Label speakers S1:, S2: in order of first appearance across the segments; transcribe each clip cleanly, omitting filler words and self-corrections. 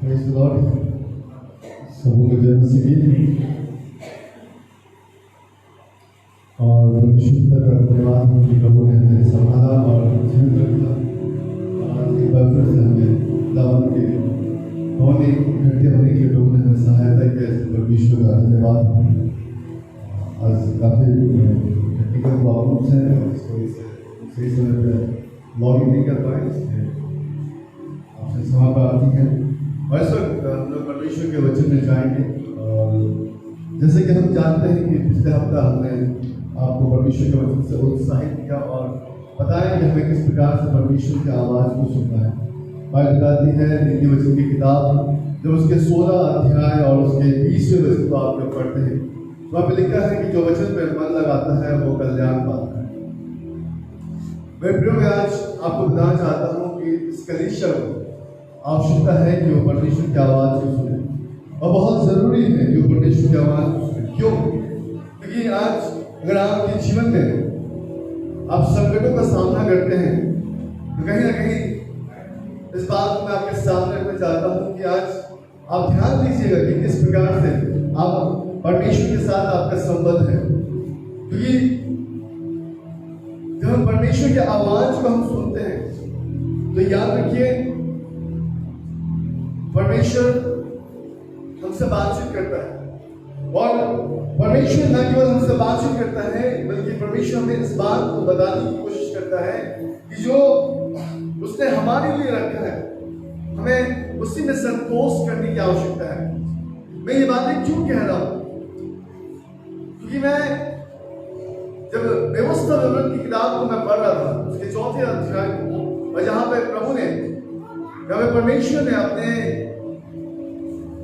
S1: Praise the Lord. सबों को जय मसीह और परमेश्वर का धन्यवाद हो कि प्रभु ने हमें संभाला और जीवित रखा। आज एक बार फिर से हमें दावत के होने इकट्ठे होने के प्रभु ने हमें सहायता की। ऐसे परमेश्वर का धन्यवाद। आज काफ़ी टेक्निकल प्रॉब्लम्स हैं और इस वजह से सही समय पर लॉग इन नहीं कर पाए, इसलिए आपसे क्षमा प्रार्थी है। और इस वक्त हम लोग परमेश्वर के वचन में जाएंगे और जैसे कि हम जानते हैं कि पिछले हफ्ता हमने आपको परमेश्वर के वचन से उत्साहित किया और बताया कि हमें किस प्रकार से परमेश्वर की आवाज़ को सुनना है। बाइबल बताती है नीति वचन की किताब जब उसके 16 अध्याय और उसके 20वें वचन को आप जब पढ़ते हैं तो वहाँ पे लिखा है कि जो वचन पर मन लगाता है वो कल्याण पाता है। मैं प्रियो में आज आपको बताना चाहता हूँ कि इस कलीसिया को आवश्यकता है कि वो परमेश्वर की आवाज़ को सुने और बहुत ज़रूरी है कि वो परमेश्वर की आवाज़ को सुने। क्यों? क्योंकि आज अगर आपके जीवन में आप संकटों का सामना करते हैं तो कहीं ना कहीं इस बात को मैं आपके सामने रखना चाहता हूँ कि आज आप ध्यान दीजिएगा कि किस प्रकार से आप परमेश्वर के साथ आपका संबंध है। क्योंकि जब हम परमेश्वर की आवाज़ को हम सुनते हैं तो याद रखिए परमेश्वर हमसे बातचीत करता है और परमेश्वर न केवल हमसे बातचीत करता है बल्कि परमेश्वर हमें इस बात को बताने की कोशिश करता है कि जो उसने हमारे लिए रखा है हमें उसी में संतोष करने की आवश्यकता है। मैं ये बातें क्यों कह रहा हूं? क्योंकि मैं जब व्यवस्था विवरण की किताब को मैं पढ़ रहा था उसके 4थे अध्याय को, और जहां पे प्रभु ने परमेश्वर ने अपने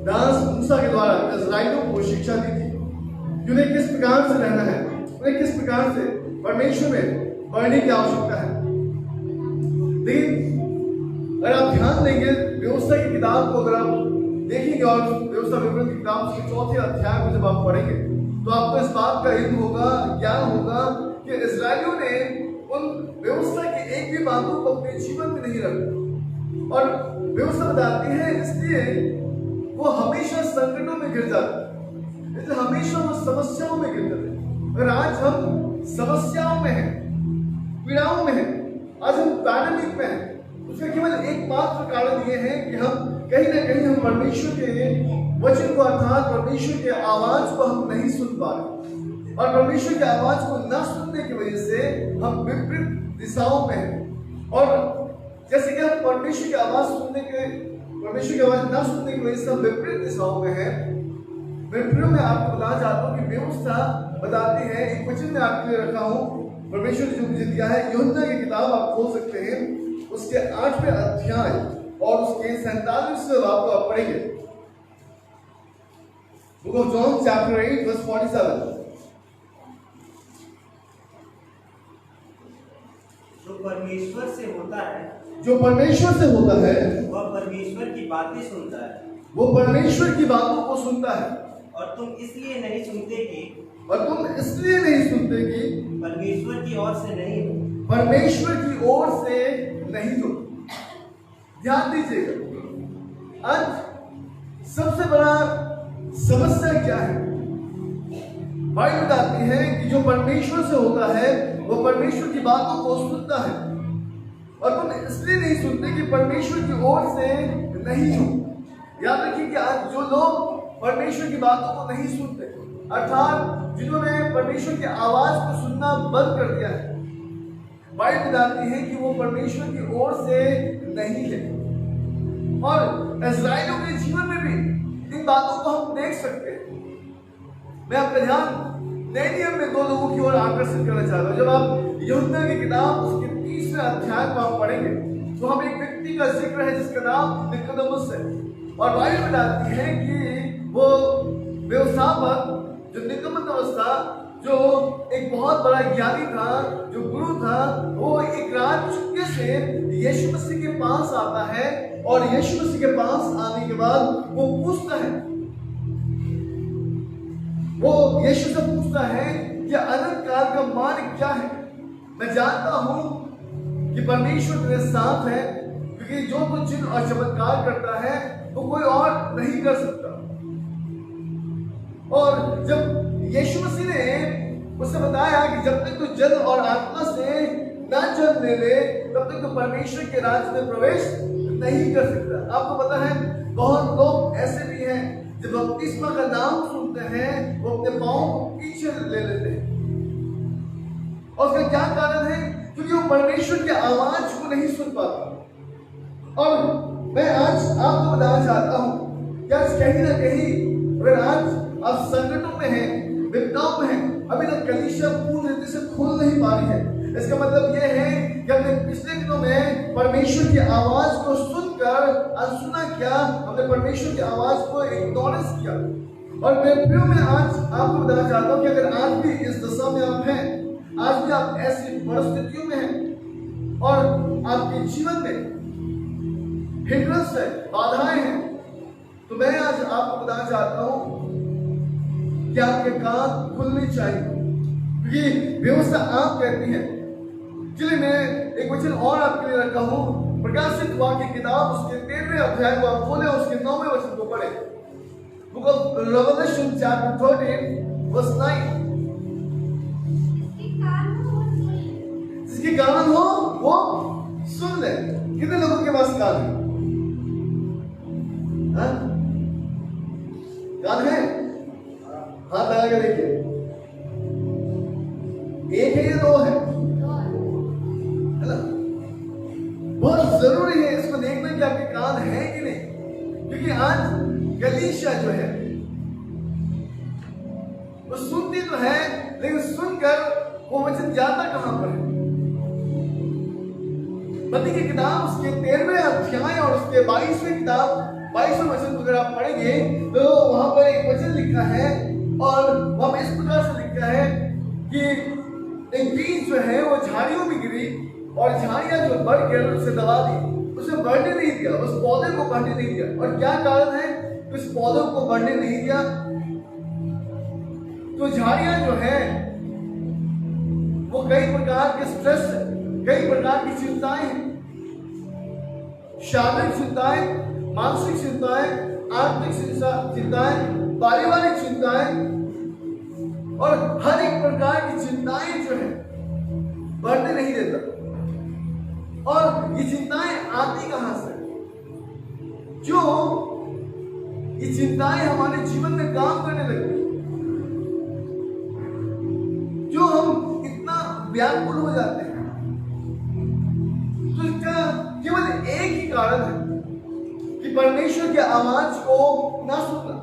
S1: दास मूसा के द्वारा इस्राएलियों को शिक्षा दी थी कि उन्हें किस प्रकार से रहना है, उन्हें किस प्रकार से परमेश्वर में बढ़ने की आवश्यकता है। लेकिन अगर आप ध्यान देंगे व्यवस्था की किताब को अगर आप देखेंगे और व्यवस्था विवरण की किताब उसके 4थे अध्याय को जब आप पढ़ेंगे तो आपको इस बात का इल्म होगा, ज्ञान होगा कि इस्राएलियों ने उन व्यवस्था की एक भी बातों को अपने जीवन में नहीं रखा और व्यवस्था बताती है इसलिए वो हमेशा संकटों में गिर जाते, इसलिए हमेशा वो समस्याओं में गिरते थे। अगर आज हम समस्याओं में हैं, पीड़ाओं में हैं, आज हम पैंडेमिक में हैं, उसका केवल एकमात्र कारण ये है कि हम कहीं ना कहीं हम परमेश्वर के वचन को अर्थात परमेश्वर के आवाज को हम नहीं सुन पा रहे और परमेश्वर की आवाज को न सुनने की वजह से हम विपरीत दिशाओं में हैं। और जैसे कि हम परमेश्वर की आवाज न सुनने की वजह से हम विपरीत दिशाओं में हैं। मैं प्रियो में आपको बताना चाहता हूँ कि व्यवस्था बताती है, एक वचन में आपके लिए रखा हूँ परमेश्वर ने जो मुझे दिया है। यूहन्ना की किताब आप खोल सकते हैं उसके 8वें अध्याय और उसके 47वें भाग को आप पढ़ेंगे। Book of John chapter 8 verse 47।
S2: जो परमेश्वर से होता है वह परमेश्वर की बातें सुनता है,
S1: वो परमेश्वर की बातों को सुनता है।
S2: और तुम इसलिए नहीं सुनते कि परमेश्वर की ओर से नहीं हो। ध्यान दीजिएगा आज सबसे बड़ा समस्या क्या है? बाइबल बताती है कि जो परमेश्वर से होता है वो परमेश्वर की बातों को सुनता है और तुम इसलिए नहीं सुनते कि परमेश्वर की ओर से नहीं हो। याद रखिए कि आज जो लोग परमेश्वर की बातों को नहीं सुनते अर्थात जिन्होंने परमेश्वर की आवाज को सुनना बंद कर दिया है, बाइबल बताती है कि वो परमेश्वर की ओर से नहीं है। और इस्राएलियों के जीवन में भी इन बातों को हम देख सकते हैं। मैं आपका ध्यान नए नियम में 2 लोगों की ओर आकर्षित करना चाहता हूँ। जब आप यूहन्ना की किताब उसके 30वें अध्याय को आप पढ़ेंगे तो हम एक व्यक्ति का जिक्र है जिसका नाम निकोदेमुस है और बाइबल बताती है कि वो व्यवस्थापक जो निकोदेमुस था, जो एक बहुत बड़ा ज्ञानी था, जो गुरु था, वो एक रात चुपके से यीशु मसीह के पास आता है और यीशु मसीह के पास आने के बाद वो पूछता है, वो यीशु से पूछता है कि अनंत काल का मार्ग क्या है? मैं जानता हूं कि परमेश्वर तेरे साथ है क्योंकि जो कुछ चिन्ह और चमत्कार करता है वो कोई और नहीं कर सकता। और जब यीशु मसीह ने उससे बताया कि जब तक तू जल और आत्मा से ना जन्म ले ले तब तक तो परमेश्वर के राज्य में प्रवेश नहीं कर सकता। आपको पता है बहुत लोग ऐसे भी हैं जब बपतिस्मा का नाम सुनते हैं वो अपने पांव को पीछे ले लेते हैं। और उसका क्या कारण है? क्योंकि वो परमेश्वर की आवाज को नहीं सुन पाता। और मैं आज आपको बताना चाहता हूं कि आज कहीं ना कहीं अगर आज आप संकटों में हैं, विपदाओं में हैं, अभी तक कलीसिया पूर्ण रीति से खुल नहीं पा रही है, इसका मतलब यह है कि हमने पिछले दिनों में परमेश्वर की आवाज को सुनकर अनसुना किया, हमने परमेश्वर की आवाज को इग्नोरेंस किया। और मैं फिर मैं आज आपको बताना चाहता हूं कि अगर आज भी इस दशा में आप हैं, आज भी आप ऐसी परिस्थितियों में हैं और आपके जीवन में हिंड्रेंस है, बाधाएं हैं, तो मैं आज आपको बताना चाहता हूं कि आपके कान खुलने चाहिए, क्योंकि व्यवस्था आप कहती है। चलिए मैं एक वचन और आपके लिए रखा हूं, प्रकाशित वाक्य की किताब उसके 13वें अध्याय को आप खोले और उसके 9वें वचन को पढ़े। Book of Revelation chapter 13 verse 9। जिसके कान हो वो सुन ले। कितने लोगों के पास कान है? कान है? हाथ लगा के देखिए, एक है या दो है? है ना? बहुत जरूरी है इसको देखना कि आपके कान है कि नहीं, क्योंकि आज कलीसिया जो है वो सुनती तो है लेकिन सुनकर वो वचन जाता कहां पर है? मत्ती की किताब उसके 13वें अध्याय और उसके 22वें किताब 22वें वचन को अगर आप पढ़ेंगे तो वहां पर एक वचन लिखा है और वहां पर इस प्रकार से लिखा है कि एक बीज जो है वो झाड़ियों में गिरी और झाड़ियां जो बढ़ गई उसे दबा दी, उसे बढ़ने नहीं दिया, उस पौधे को बढ़ने नहीं दिया। और क्या कारण है कि उस पौधे को बढ़ने नहीं दिया? तो झाड़ियां जो है वो कई प्रकार के स्ट्रेस है, कई प्रकार की चिंताएं हैं, शारीरिक चिंताएं, मानसिक चिंताएं, आर्थिक चिंताएं, पारिवारिक चिंताएं और हर एक प्रकार की चिंताएं जो है बढ़ने नहीं देता। और ये चिंताएं आती कहां से? जो ये चिंताएं हमारे जीवन में काम करने लगती, जो हम इतना व्याकुल हो जाते हैं, तो इसका केवल एक ही कारण है कि परमेश्वर की आवाज को ना सुनना।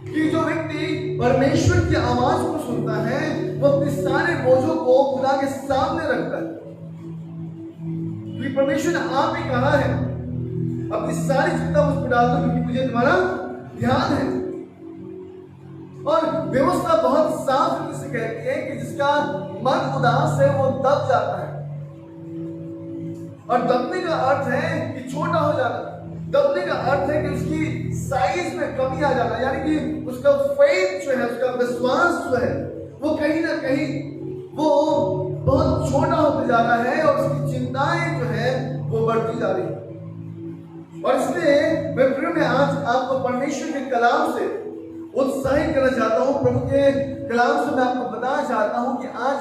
S2: कि जो व्यक्ति परमेश्वर की आवाज को सुनता है वो अपने सारे बोझों को खुदा के सामने रखता है, क्योंकि परमेश्वर ने आप ही कहा है अपनी सारी चिंता मुझ पर डाल दो क्योंकि मुझे तुम्हारा ध्यान है। और व्यवस्था बहुत साफ रीति से कहती है कि जिसका मन उदास है वो दब जाता है। और दबने का अर्थ है कि छोटा हो जाना, दबने का अर्थ है कि उसकी साइज में कमी आ जाना, यानी कि उसका फेथ जो है, उसका विश्वास जो है वो कहीं ना कहीं वो बहुत छोटा होते जा रहा है और उसकी चिंताएं जो है वो बढ़ती जा रही है। और इसलिए मैं आज आपको परमेश्वर के कलाम से उत्साहित करना चाहता हूं, प्रभु के कलाम से मैं आपको बताना चाहता हूं कि आज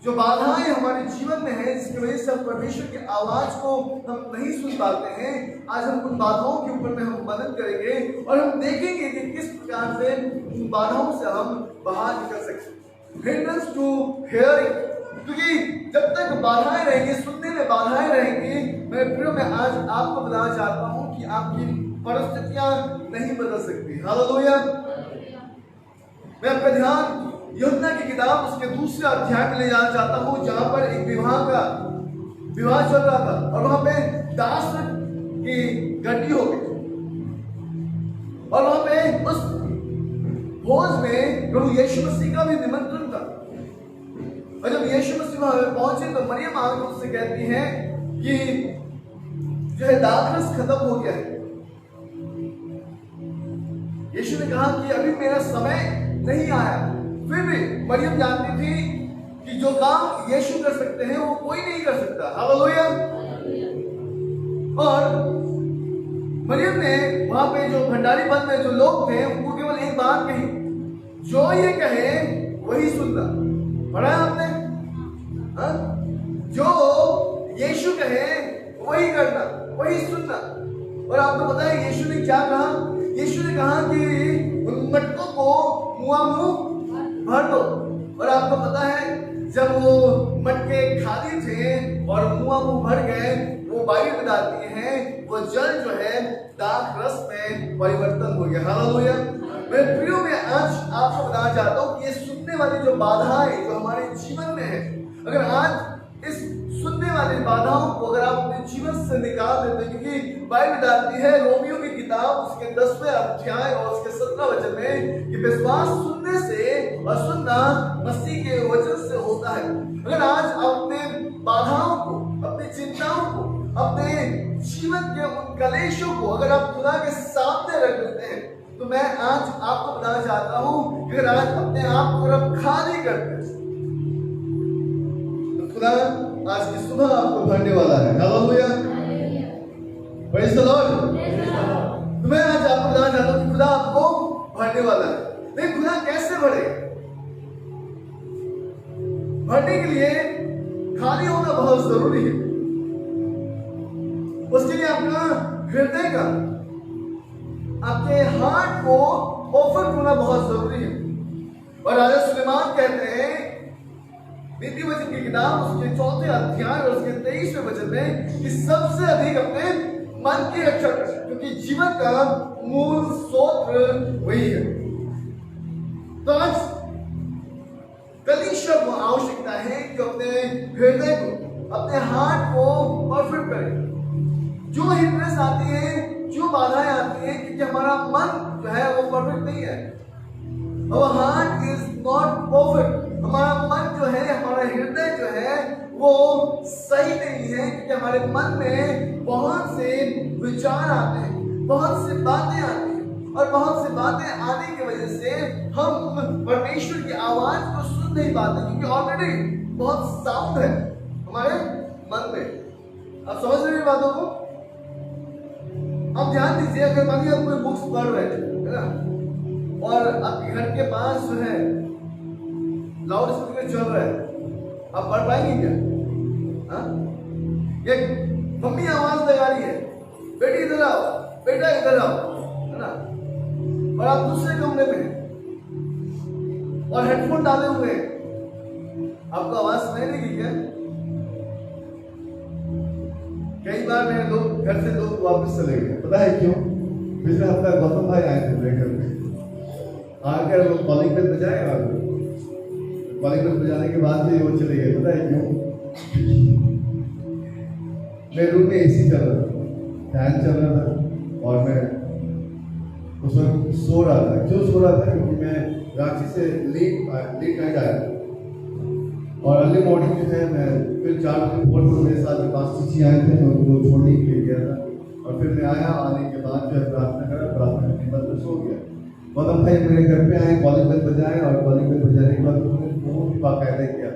S2: जो बाधाएं हमारे जीवन में है जिसकी वजह से हम परमेश्वर की आवाज को हम नहीं सुन पाते हैं, आज हम उन बाधाओं के ऊपर में हम मदद करेंगे और हम देखेंगे कि किस प्रकार से उन बाधाओं से हम बाहर निकल सकते हैं। हिंड्रेंस टू हियरिंग, क्योंकि जब तक बाधाएं रहेंगी, सुनने में बाधाएं रहेंगी, मैं आज आपको बताना चाहता हूं कि आपकी परिस्थितियां नहीं बदल सकती। हालेलुया। मैं आपका ध्यान यूहन्ना की किताब उसके 2 अध्याय में ले जाना चाहता हूं, जहां पर एक विवाह चल रहा था और वहां पे दास की गड्डी हो गई और वहां पे उस भोज में प्रभु यीशु मसीह का भी निमंत्रण था। और जब यीशु मसीह वहां पहुंचे तो मरियम आकर उससे कहती है कि जो है दाखरस खत्म हो गया है। यीशु ने कहा कि अभी मेरा समय नहीं आया। फिर भी मरियम जानती थी कि जो काम यीशु कर सकते हैं वो कोई नहीं कर सकता। हालेलुया। और मरियम ने वहां पे जो भंडारी पद में जो लोग थे उनको केवल एक बात कही, जो ये कहे वही सुनना। पढ़ा है आपने? हाँ? जो यीशु कहे वही करना, वही सुनना। और आपको पता है यीशु ने क्या कहा? यीशु ने कहा कि उन मटकों को मुआ मुंह भर दो। और आपको पता है जब वो मटके खाली थे और मुआ मुंह भर गए, वो बाइबल बताती है वो जल जो है दाख रस में परिवर्तन हो गया। हालेलुया। मैं प्रियो में आज आपको बताना चाहता हूँ कि ये सुनने वाली जो बाधाएं जो हमारे जीवन में है, अगर आज इस सुनने वाली बाधाओं को अगर आप अपने जीवन से निकाल देते हैं, क्योंकि बाइबल बताती है रोमियो की किताब उसके 10वें अध्याय और उसके 17 वचन में कि विश्वास सुनने से और सुनना मसीह के वचन से होता है। अगर आज आप अपने बाधाओं को, अपनी चिंताओं को, अपने जीवन के उन कलेशों को अगर आप खुदा के सामने रख देते हैं, तो मैं आज आपको बताना चाहता हूं कि अगर आज अपने आप को अगर आप खाली करते हैं तो खुदा आज की सुबह आपको भरने वाला है। Hallelujah, praise the Lord. तो मैं आज आपको बताना चाहता हूं कि खुदा आपको भरने वाला है। लेकिन खुदा कैसे भरेगा? भरने के लिए खाली होना बहुत जरूरी है। उसके लिए अपना हृदय का, आपके हार्ट को परफेक्ट होना बहुत जरूरी है। और राजा सुलेमान कहते हैं नीति वचन की किताब उसके 4थे अध्याय और उसके 23वें वचन में कि सबसे अधिक अपने मन की रक्षा कर, क्योंकि जीवन का मूल स्रोत वही है। तो आज कलीसिया को आवश्यकता है कि अपने हृदय को, अपने हार्ट को परफेक्ट करें। जो हिंड्रेंस आती है, जो बाधाएं आती है, क्योंकि हमारा मन जो है वो परफेक्ट नहीं है। Our heart is not perfect। हमारा मन जो है, हमारा हृदय जो है वो सही नहीं है, क्योंकि हमारे मन में बहुत से विचार आते हैं, बहुत से बातें आती हैं, और बहुत से बातें आने की वजह से हम परमेश्वर की आवाज को सुन नहीं पाते, क्योंकि ऑलरेडी बहुत साउंड है हमारे मन में। आप समझ रहे हैं बातों को? अब ध्यान दीजिए, अगर मान लीजिए आप कोई बुक्स पढ़ रहे हैं, है ना, और आपके घर के पास जो है लाउड स्पीकर चल रहा है, आप पढ़ पाएंगे क्या? हाँ? एक मम्मी आवाज लगा रही है, बेटी इधर आओ, बेटा इधर आओ, है ना, और आप दूसरे कमरे में और हेडफोन डाले हुए हैं, आपको आवाज सुनाई देगी क्या? कई बार मेरे लोग घर से लोग वापस चले गए, पता है क्यों? पिछले हफ्ता गौतम भाई आए थे मेरे घर में, आकर वो कॉलिंग बेल बजाए और कॉलिंग बेल बजाने के बाद भी वो चले गए। पता है क्यों? मेरे रूम में एसी चल रहा था, फैन चल रहा था, और मैं उस वक्त सो रहा था। क्यों सो रहा था? क्योंकि मैं रांची से लेट नाइट आया और अर्ली मॉर्निंग जो है मैं फिर 4 बजे भोर में मेरे साथ में 5 चिट्ठी आए थे, मैं उनको छोड़ने के लिए गया था, और फिर मैं आया, आने के बाद जो है प्रार्थना करा, प्रार्थना करने के बाद मैं सो गया। गौतम भाई मेरे घर पे आए, कॉलिंग बेल बजाए, और कॉलिंग बेल बजाने के बाद उन्होंने फोन भी बाकायदा किया।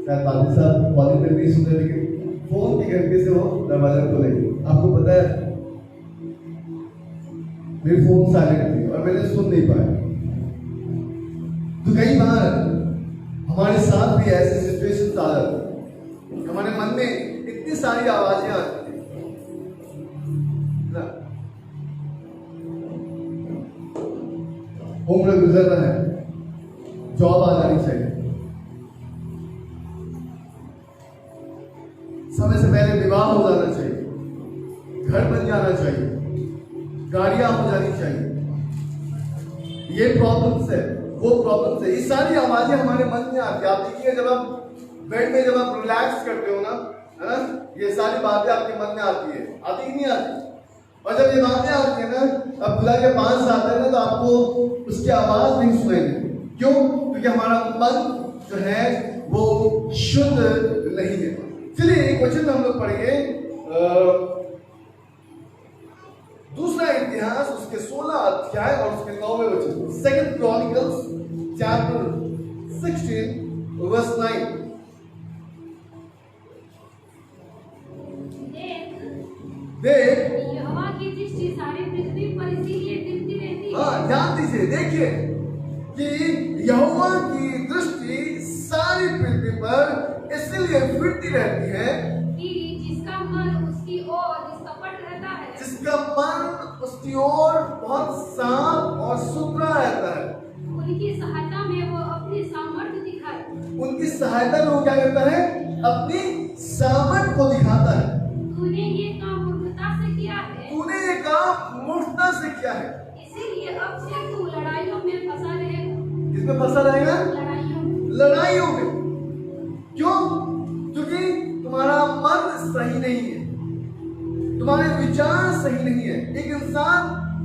S2: शायद बादल साहब कॉलिंग बेल नहीं सुने, लेकिन फोन की घंटे से वो दरवाजा खोलेंगे। आपको पता है मेरी फोन साइलेंट थी और मैंने सुन नहीं पाया। तो कई बार हमारे साथ भी ऐसे सिचुएशंस आ जाते हैं, हमारे मन में इतनी सारी आवाजें आती हैं ना, उम्र गुजर रहा है, जॉब आ जानी चाहिए, समय से पहले विवाह हो जाना चाहिए, घर बन जाना चाहिए, गाड़ियां हो जानी चाहिए, ये प्रॉब्लम्स है, वो प्रॉब्लम्स है, ये सारी आवाजें हमारे मन में आती है। आप देखिए जब आप बेड में जब आप रिलैक्स करते हो ना, है ना, ये सारी बातें आपके मन में आती है, आती ही नहीं आती? और जब ये बातें आती है ना, अब खुदा के पास आते हैं ना, तो आपको उसकी आवाज नहीं सुनेगी। क्यों? क्योंकि हमारा मन जो है वो शुद्ध नहीं है। चलिए एक वचन हम लोग पढ़ेंगे, दूसरा इतिहास उसके 16 अध्याय और उसके 9वें वचन, 2 Chronicles chapter 16 verse 9। देख,
S3: यहोवा की दृष्टि सारी पृथ्वी पर इसीलिए टिकती रहती है
S2: हाँ ध्यान दीजिए, देखिए कि यहोवा की दृष्टि सारी पृथ्वी पर इसलिए फिरती रहती है
S3: कि जिसका मन उसकी ओर निष्कपट रहता है,
S2: जिसका मन उसकी ओर बहुत साफ और सुथरा रहता है।
S3: उनकी सहायता में वो अपनी सामर्थ्य दिखाए।
S2: उनकी सहायता में वो क्या करता है? अपनी सामर्थ को दिखाता है।
S3: तूने ये काम मूर्खता से किया है,
S2: तूने ये काम मूर्खता से किया है,
S3: इसीलिए अब से तू लड़ाइयों में फंसा रहेगा।
S2: किसमें फंसा रहेगा?
S3: लड़ाइयों में।
S2: लड़ाइयों में। क्यों? क्योंकि तुम्हारा मन सही नहीं है, तुम्हारे विचार सही नहीं है। एक इंसान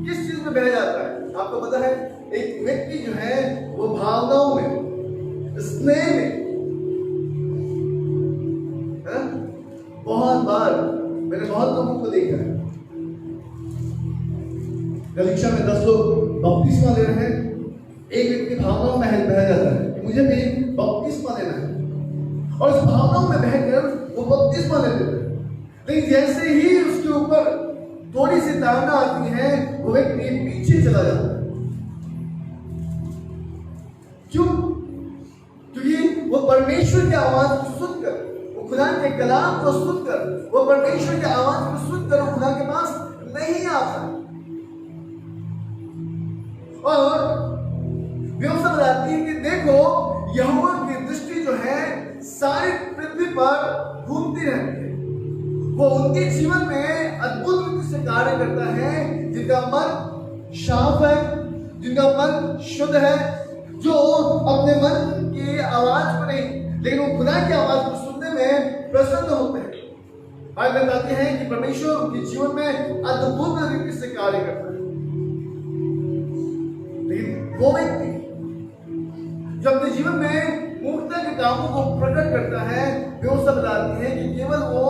S2: किस चीज में बह जाता है आपको पता है? एक व्यक्ति जो है वो भावनाओं में, स्नेह में, है? बहुत बार मैंने बहुत लोगों को देखा है, कलीसिया में 10 लोग बपतिस्मा ले रहे हैं, एक व्यक्ति भावनाओं में बह जाता है कि मुझे भी बपतिस्मा लेना है, और इस भावनाओं में बहकर वो बपतिस्मा ले लेते हैं। लेकिन जैसे ही उसके ऊपर थोड़ी सी ताड़ना आती है, वो व्यक्ति पीछे चला जाता है। क्यों? क्योंकि वो परमेश्वर की आवाज को सुनकर, वो खुदा के कलाम को सुनकर, वो परमेश्वर की आवाज को सुनकर वो खुदा के पास नहीं आता। और व्यवस्था बताती है कि देखो, यहोवा की दृष्टि जो है सारी पृथ्वी पर घूमती रहती है। वो उनके जीवन में अद्भुत रूप से कार्य करता है जिनका मन साफ है, जिनका मन शुद्ध है, जो अपने मन की आवाज को नहीं लेकिन वो खुदा की आवाज को सुनने में प्रसन्न होते हैं। बाइबल बताती है कि परमेश्वर उनके जीवन में अद्भुत तरीके से कार्य करता है। लेकिन वो व्यक्ति जो अपने जीवन में मूर्खता के कामों को प्रकट करता है, व्यवस्था बताती है कि केवल वो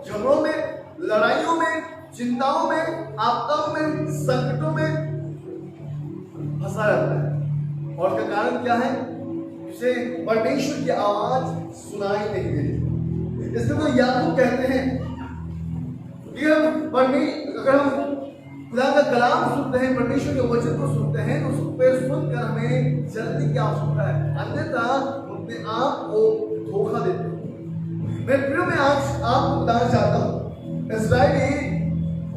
S2: झगड़ों में, लड़ाइयों में, चिंताओं में, आपदाओं में, संकटों में फंसा रहता है। और उसका कारण क्या है? उसे परमेश्वर की आवाज सुनाई नहीं देती। इसलिए तो याकूब कहते हैं कि अगर हम खुदा का कलाम सुनते हैं, परमेश्वर के वचन को सुनते हैं, तो उस पर सुनकर हमें जल्दी की आवश्यकता है, अन्यथा अपने आप को धोखा देते हैं। मैं प्रिय में आज आपको बताना चाहता हूँ,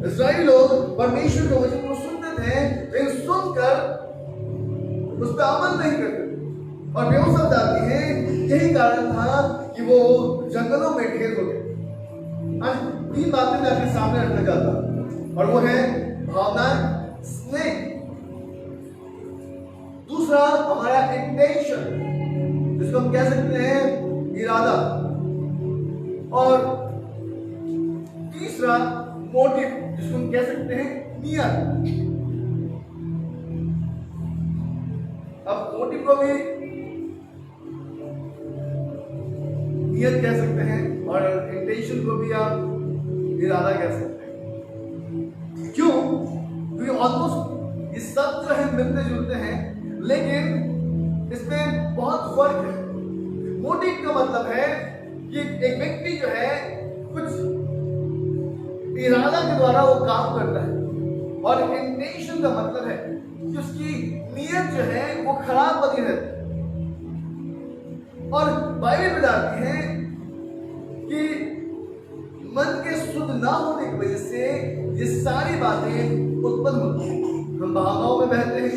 S2: इस्राएली लोग परमेश्वर के वचन को सुनते थे, लेकिन सुनकर उस पर अमल नहीं करते। और व्यवस्था बताती है यही कारण था कि वो जंगलों में ढेर हो गए। आज 3 बातें मैं आपके सामने रखना चाहता हूँ, और वो है भावनाएं, स्नेह, दूसरा हमारा इंटेंशन जिसको हम कह सकते हैं इरादा, और तीसरा मोटिव जिसको हम कह सकते हैं नियत। अब मोटिव को भी नियत कह सकते हैं और इंटेंशन को भी आप इरादा कह सकते हैं। क्यों? क्योंकि ऑलमोस्ट ये सब जो है मिलते जुलते हैं, लेकिन इसमें बहुत फर्क है। मोटिव का मतलब है कि एक व्यक्ति जो है कुछ इरादा के द्वारा वो काम करता है, और इंटेंशन का मतलब है कि उसकी नीयत जो है वो खराब बनी रहती है। और बाइबल बताती है कि मन के शुद्ध ना होने की वजह से ये सारी बातें उत्पन्न होती हैं। हम भावनाओं में बहते हैं,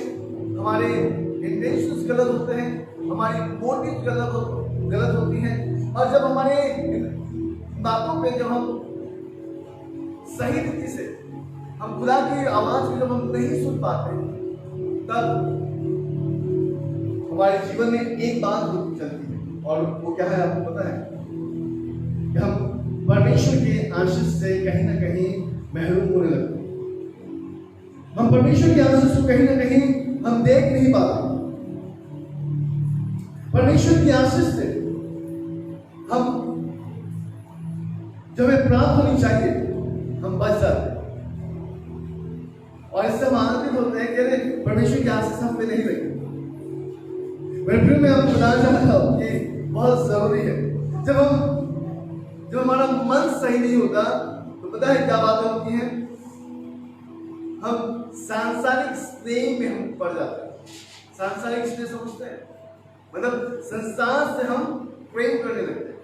S2: हमारे इंटेंशंस गलत होते हैं, हमारी मोटिव गलत होती हैं, और जब हमारे बातों पे जब हम सही रीति से हम खुदा की आवाज को जब हम नहीं सुन पाते, तब हमारे जीवन में एक बात चलती है, और वो क्या है आपको पता है? कि हम परमेश्वर के आशीष से कहीं ना कहीं महरूम होने लगते हैं। हम परमेश्वर के आशीष को कहीं ना कहीं हम देख नहीं पाते। परमेश्वर की आशीष से हम जो हमें प्राप्त होनी चाहिए हम बच जाते हैं, और इससे हम आनंदित होते हैं कि अरे परमेश्वर की आशीष हम पे नहीं लगी। मैं फिर मैं आपको बताना चाहता हूँ कि बहुत जरूरी है, जब हमारा मन सही नहीं होता तो पता है क्या बातें होती हैं? हम सांसारिक स्नेह में हम पड़ जाते हैं। सांसारिक स्नेह समझते हैं, मतलब संसार से हम प्रेम करने लगते हैं,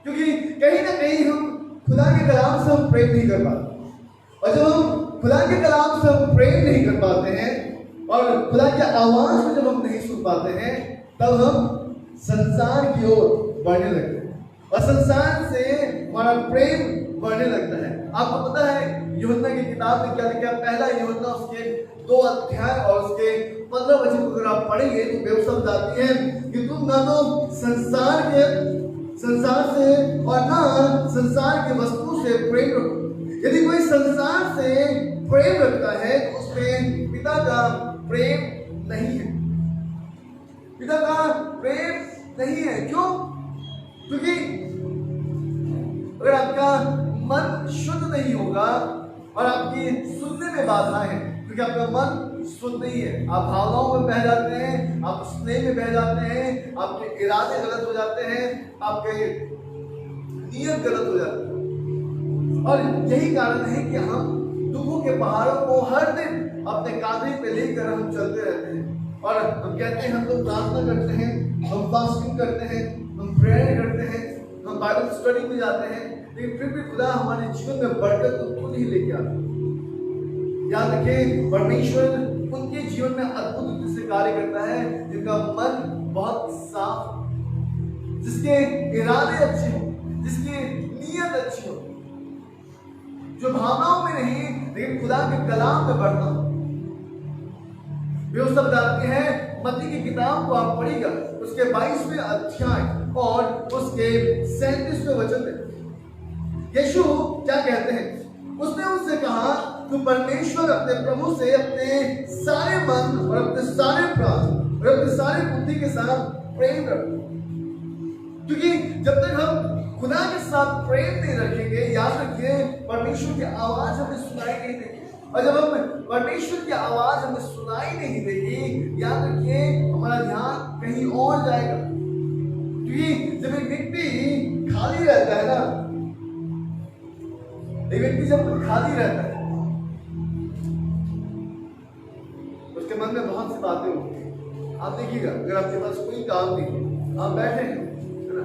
S2: क्योंकि कहीं ना कहीं हम खुदा के कलाम से हम प्रेम नहीं कर पाते। और जब हम खुदा के कलाम से हम प्रेम नहीं कर पाते हैं और खुदा की आवाज को जब हम नहीं सुन पाते हैं, तब हम संसार की ओर बढ़ने लगते हैं और संसार से हमारा प्रेम बढ़ने लगता है। आपको पता है यूहन्ना की किताब में क्या लिखा है? पहला यूहन्ना उसके 2 अध्याय और उसके 15 वचन को अगर आप पढ़ेंगे तो बेवसम जाती है कि तुम ना तो संसार से और ना संसार के वस्तु से प्रेम रखो। यदि कोई संसार से प्रेम रखता है तो उसमें पिता का प्रेम नहीं है। पिता का प्रेम नहीं है। क्यों? क्योंकि अगर आपका मन शुद्ध नहीं होगा और आपकी सुनने में बाधा है, क्योंकि आपका मन शुद्ध नहीं है, आप भावनाओं में बह जाते हैं, आप स्नेह में बह जाते हैं, आपके इरादे गलत हो जाते हैं, आपके नियत गलत हो जाते हैं। और यही कारण है कि हम दुखों के पहाड़ों को हर दिन अपने कांधे पे लेकर हम चलते रहते हैं और हम कहते हैं हम लोग प्रार्थना करते हैं, हम फास्टिंग करते हैं, हम प्रेयर करते हैं, हम बाइबल स्टडी में जाते हैं, लेकिन फिर भी खुदा हमारे जीवन में बरकत तो क्यों नहीं लेके आता? याद रखें, परमेश्वर उनके जीवन में अद्भुत रूप से कार्य करता है जिनका मन बहुत साफ, जिसके इरादे अच्छे हो, जिसकी नीयत अच्छी हो, जो भावनाओं में नहीं लेकिन खुदा के कलाम में बढ़ता हो। वे सब बताते हैं, मत्ती की किताब को आप पढ़िएगा, उसके 22वें अध्याय और उसके 37वें वचन में यीशु क्या कहते हैं? उसने उनसे कहा, तुम परमेश्वर अपने प्रभु से अपने सारे मन और अपने सारे प्राण और अपने सारे बुद्धि के साथ प्रेम रखो। क्योंकि जब तक हम खुदा के साथ प्रेम नहीं रखेंगे, याद रखिए, परमेश्वर की आवाज हमें सुनाई नहीं देगी। और जब हम परमेश्वर की आवाज हमें सुनाई नहीं देगी, याद रखिए, हमारा ध्यान कहीं और जाएगा। क्योंकि जब एक व्यक्ति खाली रहता है ना, एक व्यक्ति जब खाली रहता है, उसके मन में बहुत सी बातें होती हैं। आप देखिएगा, अगर आपके पास कोई काम नहीं है, आप बैठे हैं, है ना,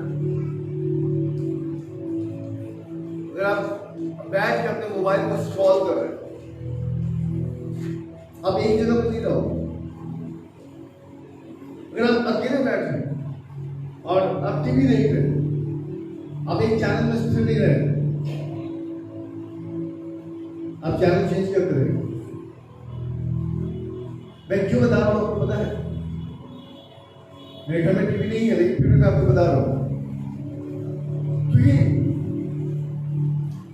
S2: अगर आप बैठ के अपने मोबाइल को स्क्रॉल कर रहे हैं, आप एक जगह पर नहीं रहो। अगर आप अकेले बैठे हैं और आप टीवी देख रहे हैं, आप एक चैनल में स्थिर नहीं रहे, आप चैनल चेंज करते रहे। मैं क्यों बता रहा हूं आपको पता है? मेरे घर में टीवी नहीं है, लेकिन फिर भी मैं आपको बता रहा हूं, क्योंकि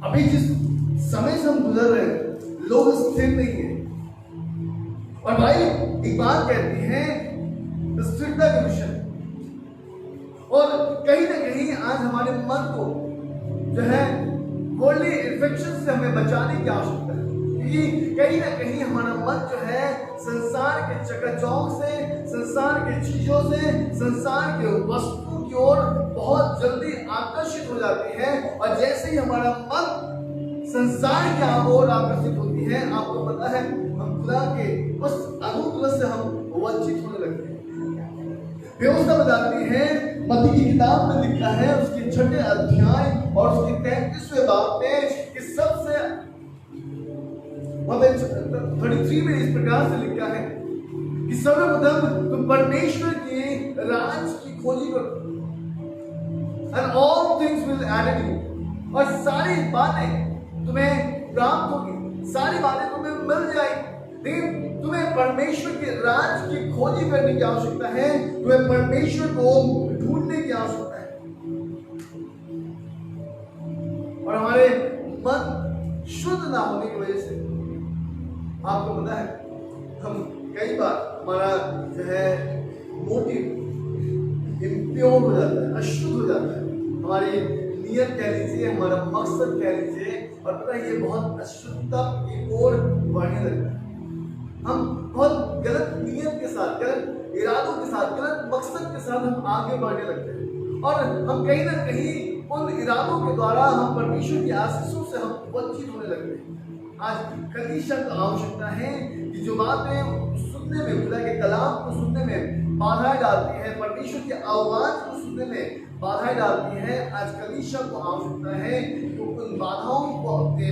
S2: अभी जिस समय से हम गुजर रहे हैं, लोग स्थिर नहीं है। और भाई एक बात कहती है स्थिरता के विषय, और कहीं ना कहीं आज हमारे मन को जो है वर्ल्डली इन्फेक्शन से हमें बचाने की आवश्यकता है। क्योंकि कहीं ना कहीं हमारा मन जो है संसार के चकाचौंध से, संसार के चीजों से, संसार के वस्तुओं की ओर बहुत जल्दी आकर्षित हो जाती है। और जैसे ही हमारा मन संसार की ओर आकर्षित होती है, आपको पता है, हम खुदा के उस अनुग्रह से हम वंचित होने लगते हैं। व्यवस्था बताती है, मत्ती की किताब में लिखा है उसके 6ठे अध्याय और उसके 33वें बाब में कि सबसे 33 में इस प्रकार से लिखा है कि सर्वप्रथम तुम परमेश्वर के राज की खोजी करो, and all things will added you, और सारी बातें तुम्हें प्राप्त होगी, सारी बातें तुम्हें मिल जाएगी। लेकिन तुम्हें परमेश्वर के राज की खोजी करने की आवश्यकता है, तुम्हें परमेश्वर को ढूंढने की आवश्यकता है। और हमारे मन शुद्ध ना होने की वजह से, आपको पता है, हम कई बार हमारा जो है मोटिव इम्प्योर हो जाता है, अशुद्ध हो जाता है, हमारी नियत कह लीजिए, हमारा मकसद कह लीजिए, और पता है ये बहुत अशुद्धता की ओर बढ़ने लगता है। हम बहुत गलत नियत के साथ, गलत इरादों के साथ, गलत मकसद के साथ हम आगे बढ़ने लगते हैं और हम कहीं ना कहीं उन इरादों के द्वारा हम परमेश्वर की आशीषों से हम वंचित होने लगते हैं। आज कलीसिया को आवश्यकता है कि जो बातें सुनने में, खुदा के कलाम को सुनने में बाधाएं डालती है, परमेश्वर की आवाज को सुनने में बाधाएं डालती है, आज कलीसिया को आवश्यकता है कि उन बाधाओं को अपने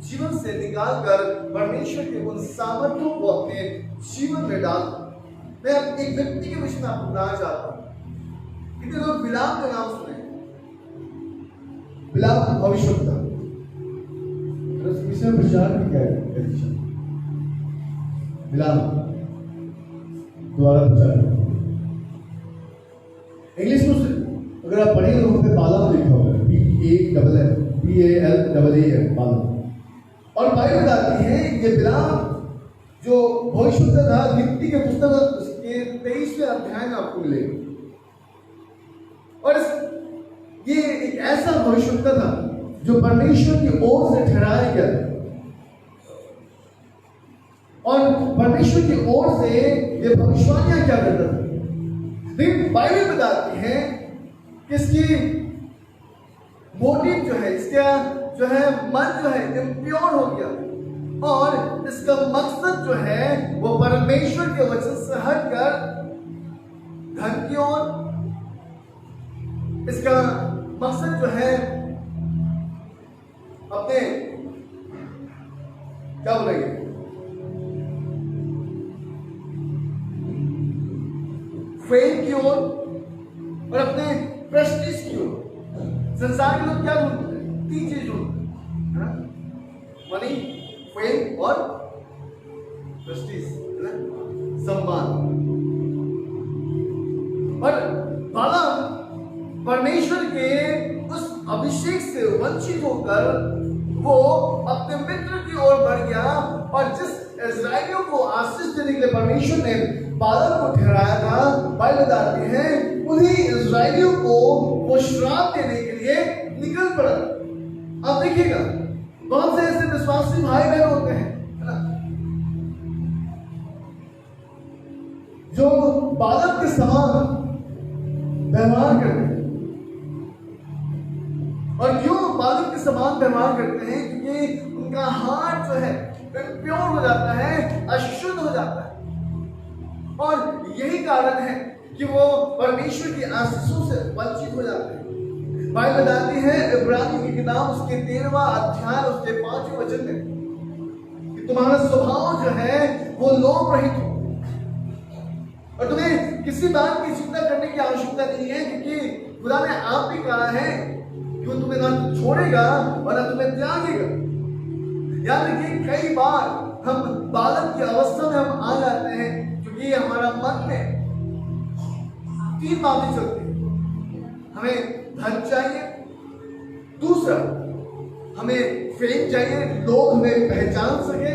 S2: जीवन से निकाल कर परमेश्वर के उन सामर्थ्यों को अपने जीवन में डाल। मैं एक व्यक्ति के विषय में आपको बताना चाहता हूँ। कितने लोग बिलाम का नाम सुने? बिलाम भविष्यवक्ता,
S1: विषय प्रचार भी क्या है? बिलाम द्वारा प्रचार। इंग्लिश में अगर आप पढ़ेंगे तो वहाँ पे बालाम लिखा हुआ है, BALAM, बालाम।
S2: और बाइबल बताती है ये बिलाम जो भविष्यवक्ता था, गिनती के पुस्तक उसके 23वें अध्याय में आपको मिलेगा। और ये एक ऐसा भविष्यवक्ता था जो परमेश्वर की ओर से ठहराया गया था, और परमेश्वर की ओर से ये भविष्यवाणियां क्या करता था। लेकिन बाइबल बताती है कि इसकी मोटिव जो है, इसका जो है मन जो है इम्प्योर हो गया, और इसका मकसद जो है वो परमेश्वर के वचन से हटकर धन की ओर, इसका मकसद जो है अपने क्या बोलेंगे फेम की ओर और अपने प्रेस्टीज की ओर। संसार के लोग क्या ढूंढते हैं? 3 चीज ढूंढते हैं, मनी, फेम और प्रेस्टीज, सम्मान। और बालाम परमेश्वर के उस अभिषेक से वंचित होकर वो अपने मित्र की ओर बढ़ गया, और जिस इस्राएलियों को आशीष देने के लिए परमेश्वर ने बालाम को ठहराया था, बाइबल बताती है उन्हीं इस्राएलियों को वो श्राप देने के लिए निकल पड़ा। आप देखिएगा बहुत से ऐसे विश्वासी भाई बहन होते हैं, है ना, जो बालाम के समान व्यवहार करते हैं। और क्यों बालक के समान व्यवहार करते हैं? क्योंकि उनका हार्ट जो है प्योर हो जाता है, अशुद्ध हो जाता है, और यही कारण है कि वो परमेश्वर की आशीषों से वंचित हो जाते हैं। बाइबल बताती है इब्रानी की किताब उसके 13वां अध्याय उसके 5वें वचन में कि तुम्हारा स्वभाव जो है वो लोभ रहित हो, और तुम्हें किसी बात की चिंता करने की आवश्यकता नहीं है, क्योंकि खुदा ने आप भी कहा है कि वो तुम्हें ना छोड़ेगा और ना तुम्हें त्यागेगा। याद रखिए कई बार हम बालक की अवस्था में हम आ जाते हैं, क्योंकि हमारा मन में 3 बातें चलती हैं। हमें धन चाहिए, दूसरा हमें फेम चाहिए, लोग हमें पहचान सके,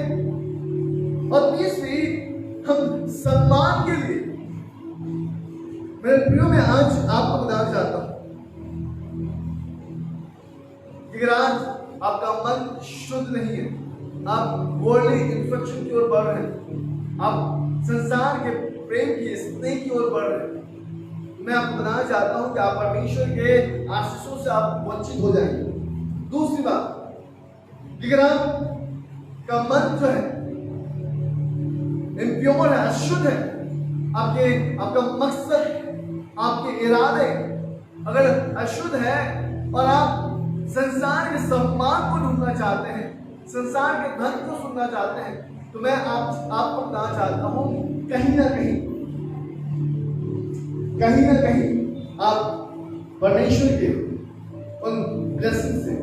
S2: और तीसरी हम सम्मान के लिए। मेरे प्रियो में आज आपको बताना चाहता हूं कि अगर आज आपका मन शुद्ध नहीं है, आप वर्ल्डली इन्फेक्शन की ओर बढ़ रहे हैं, आप संसार के प्रेम की स्नेह की ओर बढ़ रहे हैं, मैं आपको बताना चाहता हूं कि आप परमेश्वर के आशीषों से आप वंचित हो जाएंगे। दूसरी बात, अगर आपका मन जो है इम्प्योर है, अशुद्ध है, आपका मकसद, आपके इरादे अगर अशुद्ध है और आप संसार के सम्मान को ढूंढना चाहते हैं, संसार के धन को सुनना चाहते हैं, तो मैं आपको बताना चाहता हूं कहीं ना कहीं आप परमेश्वर के उन ब्लेसिंग से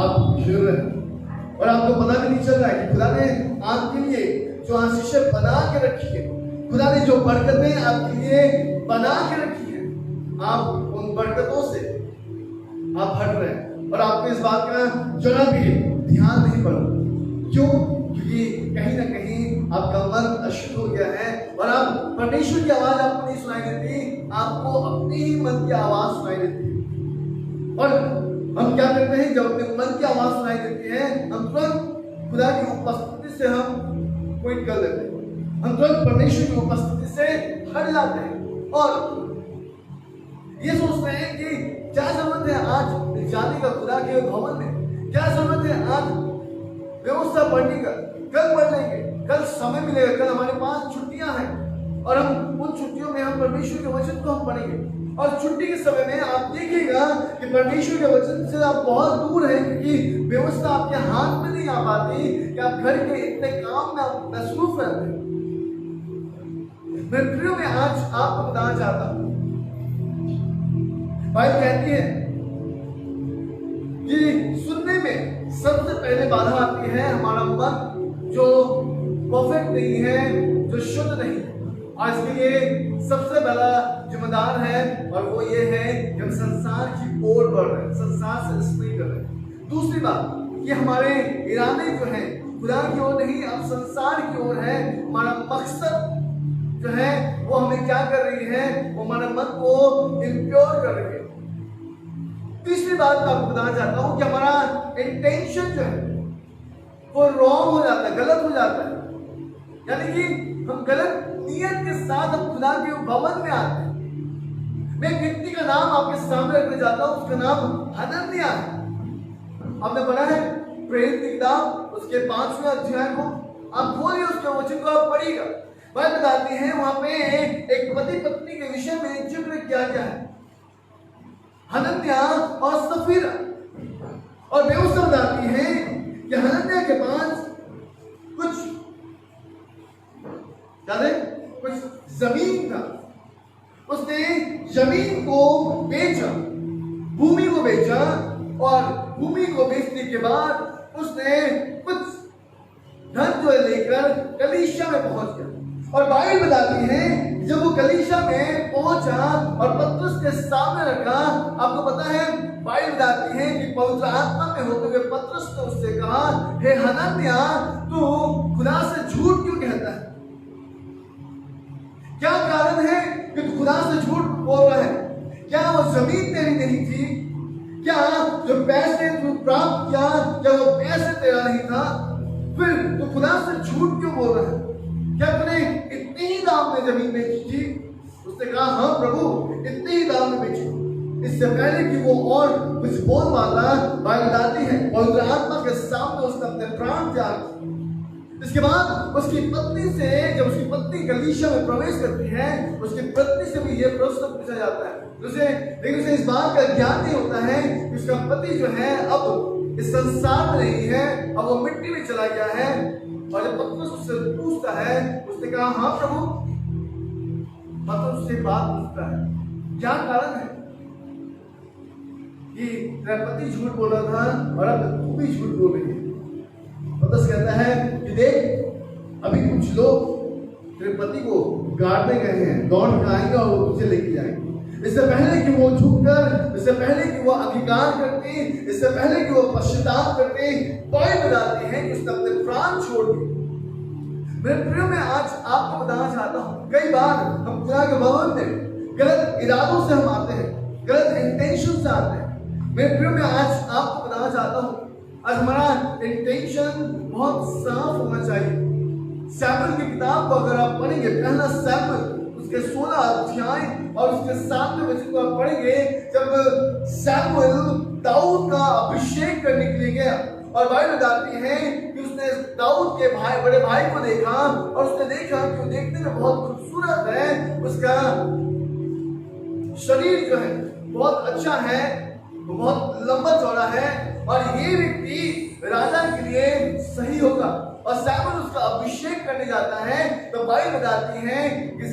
S2: आप घिर रहे हैं, और आपको पता भी नहीं चल रहा है कि खुदा ने आपके लिए जो आशीषें बना के रखी है, खुदा ने जो बरकतें आपके लिए बना के रखी है, आप उन बरकतों से आप हट रहे हैं, और आपको इस बात का जरा भी ध्यान नहीं पड़ रहा। क्यों? क्योंकि कहीं ना कहीं आपका मन अशुद्ध हो गया है, और आप परमेश्वर की आवाज आपको नहीं सुनाई देती, आपको अपने ही मन की आवाज सुनाई देती है। और हम क्या करते हैं, जब अपने मन की आवाज सुनाई देती है, हम तुरंत खुदा की उपस्थिति से हम क्विट कर देते हैं, हम तुरंत परमेश्वर की उपस्थिति से हट जाते हैं, और ये सोचते हैं कि क्या जरूरत है आज जाने का खुदा के भवन में? क्या जरूरत है आज व्यवस्था पढ़ने का? कल पढ़ लेंगे, कल समय मिलेगा, कल हमारे पास छुट्टियां हैं और हम उन छुट्टियों में हम परमेश्वर के वचन को हम पढ़ेंगे। और छुट्टी के समय में आप देखिएगा कि परमेश्वर के वचन से आप बहुत दूर हैं, क्योंकि व्यवस्था आपके हाथ में नहीं आ पाती कि आप घर के इतने काम में आप मसरूफ रहते हैं। मैं प्रियो में आज आपको बताना चाहता हूं, बाइबल कहती है कि सुनने में सबसे पहले बाधा आती है हमारा मन जो परफेक्ट नहीं है, जो शुद्ध नहीं है। आज के लिए सबसे बड़ा जिम्मेदार है और वो ये है कि हम संसार की ओर बढ़ रहे हैं, संसार से स्नेह कर रहे हैं। दूसरी बात, ये हमारे इरादे जो हैं खुदा की ओर नहीं, अब संसार की ओर है। हमारा मकसद जो है वो हमें क्या कर रही है, वो हमारे मन को इम्प्योर कर रही है। तीसरी बात मैं आपको बताना चाहता हूं कि हमारा इंटेंशन जो है वो रॉन्ग हो जाता है, गलत हो जाता है। यानी कि हम गलत नियत के साथ हम खुदा के भवन में आते हैं। मैं एक व्यक्ति का नाम आपके सामने रखने जाता हूं, उसका नाम हनन्याह है। आपने पढ़ा है प्रेरित की किताब उसके 5वें अध्याय को, आप खोलिए उसके वचन को आप पढ़िएगा। बाइबल बताती है वहां पे एक पति पत्नी के विषय में जिक्र किया गया है, हनन्याह और सफीरा। और व्यवस्था बताती है कि हनन्याह के पास कुछ कुछ जमीन था, उसने जमीन को बेचा, भूमि को बेचा, और भूमि को बेचने के बाद उसने कुछ धन जो लेकर कलीसिया में पहुंच गया। और बाइबल बताती है जब वो कलीसिया में पहुंचा और पतरस के सामने रखा, आपको पता है बाइबल बताती है कि पवित्र आत्मा में होते हुए पतरस ने उससे कहा, हे हनन्याह, तू खुदा से झूठ क्यों कहता है? क्या कारण है कि तू खुदा से झूठ बोल रहा है? क्या वो जमीन तेरी नहीं थी? क्या जो पैसे तू प्राप्त किया, क्या वो पैसे तेरा नहीं था? फिर तू खुदा से झूठ क्यों बोल रहा है? क्या तूने इतने ही दाम में जमीन बेची थी? उसने कहा, हाँ प्रभु, इतने ही दाम में बेची। इससे पहले कि वो और कुछ बोल पाता, बाइबल बताती है पवित्र आत्मा के सामने उसने अपने प्राण त्याग। इसके बाद उसकी पत्नी से, जब उसकी पत्नी कलीसिया में प्रवेश करती है, उसकी पत्नी से भी यह प्रश्न पूछा जाता है। लेकिन उसे इस बात का ज्ञान नहीं होता है कि उसका पति जो है अब इस संसार में नहीं है, अब वो मिट्टी में चला गया है। और जब पत्नी उससे पूछता है, उसने कहा, हाँ प्रभु। पत्नी उससे बात पूछता है, क्या कारण है कि तेरा पति झूठ बोल रहा था और अब तू भी झूठ बोल रही है? पतरस कहता है कि देख, अभी कुछ लोग तेरे पति को गाड़ने गए हैं, दौड़ कर आएंगे और वो तुझे लेके जाएंगे। इससे पहले कि वो झुककर, इससे पहले कि वो अंगीकार करती, इससे पहले कि वो पश्चाताप करती, बाइबल बताती है कि उसने अपने प्राण छोड़ दिए। मेरे प्रिय, मैं आज आपको बताना चाहता हूँ, कई बार हम खुदा के भवन में गलत इरादों से हम आते हैं, गलत इंटेंशन से आते हैं। मेरे प्रिय, मैं आज आपको बताना चाहता हूँ, आज हमारा इंटेंशन बहुत साफ होना चाहिए। सैमुएल की किताब को अगर आप पढ़ेंगे, पहला सैमुएल उसके 16 अध्याय और उसके 7वें वचन को आप पढ़ेंगे, जब सैमुएल दाऊद का अभिषेक करने के लिए गया, और बाइबल बताती है कि उसने दाऊद के भाई, बड़े भाई को देखा और उसने देखा कि वो देखने में बहुत खूबसूरत है, उसका शरीर जो है बहुत अच्छा है, वो बहुत लंबा चौड़ा है और ये व्यक्ति राजा के लिए सही होगा। और सैमुएल उसका अभिषेक करने जाता है, तो बाइबल बताती है कि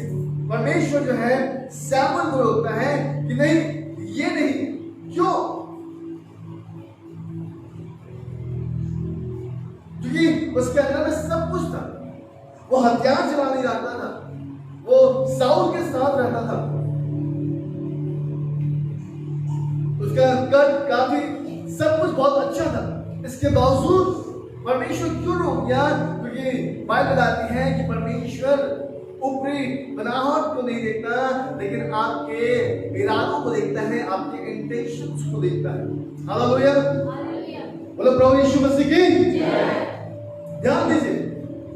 S2: परमेश्वर जो है सैमुएल को रोकता है कि नहीं, ये नहीं। क्यों? क्योंकि उसके अंदर में सब कुछ था। वो हथियार चलाने जाता था, वो साउल के साथ रहता था, उसका कद काफी, सब कुछ बहुत अच्छा था। इसके बावजूद परमेश्वर क्यों रोक गया? क्योंकि बाइबल बताती है कि परमेश्वर ऊपरी बनावट को नहीं देखता, लेकिन आपके इरादों को देखता है, आपके इंटेंशंस को देखता है। हालेलुया, बोलो प्रभु यीशु मसीह की। ध्यान दीजिए,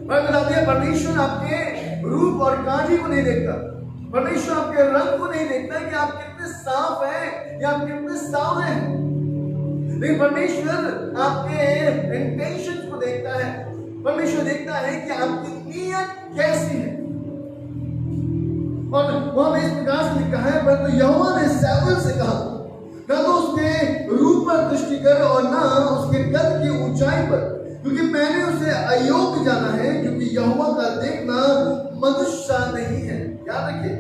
S2: बाइबल बताती है परमेश्वर आपके रूप और कांजी को नहीं देखता, परमेश्वर आपके रंग को नहीं देखता कि आप कितने साफ हैं या आप कितने सावले हैं, लेकिन परमेश्वर आपके इंटेंशन को देखता है। परमेश्वर देखता है कि आपकी नीयत कैसी है। और वहां में इस प्रकार से लिखा है, परंतु यहोवा ने शमूएल से कहा, ना तो उसके रूप पर दृष्टि कर और ना उसके कद की ऊंचाई पर, क्योंकि मैंने उसे अयोग्य जाना है, क्योंकि यहोवा का देखना मनुष्य सा नहीं है। याद रखिए,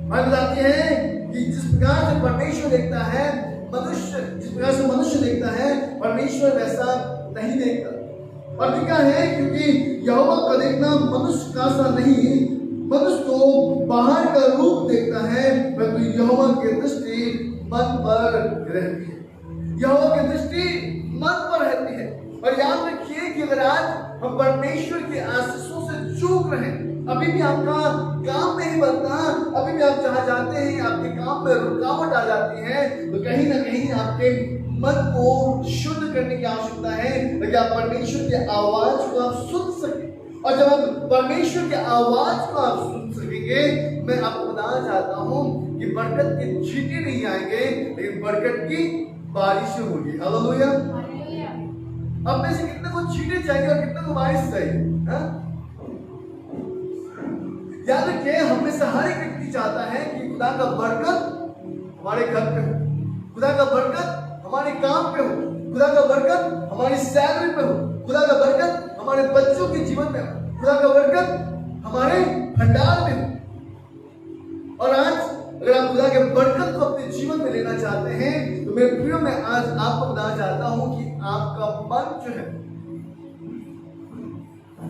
S2: बाइबल बताती है कि जिस प्रकार से परमेश्वर देखता है मनुष्य, जिस प्रकार से मनुष्य देखता है परमेश्वर वैसा नहीं देखता। और लिखा है क्योंकि यहोवा का देखना मनुष्य का सा नहीं, मनुष्य तो बाहर का रूप देखता है, परंतु यहोवा की दृष्टि मन पर रहती है। यहोवा की दृष्टि मन पर रहती है। और याद रखिए कि अगर आज हम परमेश्वर के आशीषों से चूक रहे, अभी भी आपका काम नहीं बनता, अभी भी आप जहां जाते हैं आपके काम में रुकावट आ जाती है, तो कहीं ना कहीं आपके मन को शुद्ध करने की आवश्यकता है, ताकि आप परमेश्वर की आवाज को आप सुन सकें। और जब आप परमेश्वर की आवाज को आप सुन सकेंगे, मैं आपको बताना चाहता हूं कि बरकत के छींटे नहीं आएंगे, लेकिन बरकत की बारिश होगी। हालेलुया। अब में से कितने को छींटे चाहिए और कितने को बारिश चाहिए? याद रखिए, हम में से हर एक व्यक्ति चाहता है कि खुदा का बरकत हमारे घर पे हो, खुदा का बरकत हमारे काम पे हो, खुदा का बरकत हमारी सैलरी पे हो, खुदा का बरकत हमारे बच्चों के जीवन में हो, खुदा का बरकत हमारे भंडार में हो। और आज अगर आप खुदा के बरकत को अपने जीवन में लेना चाहते हैं, तो मेरे प्रियो, मैं आज आपको बताना चाहता हूं कि आपका मन जो है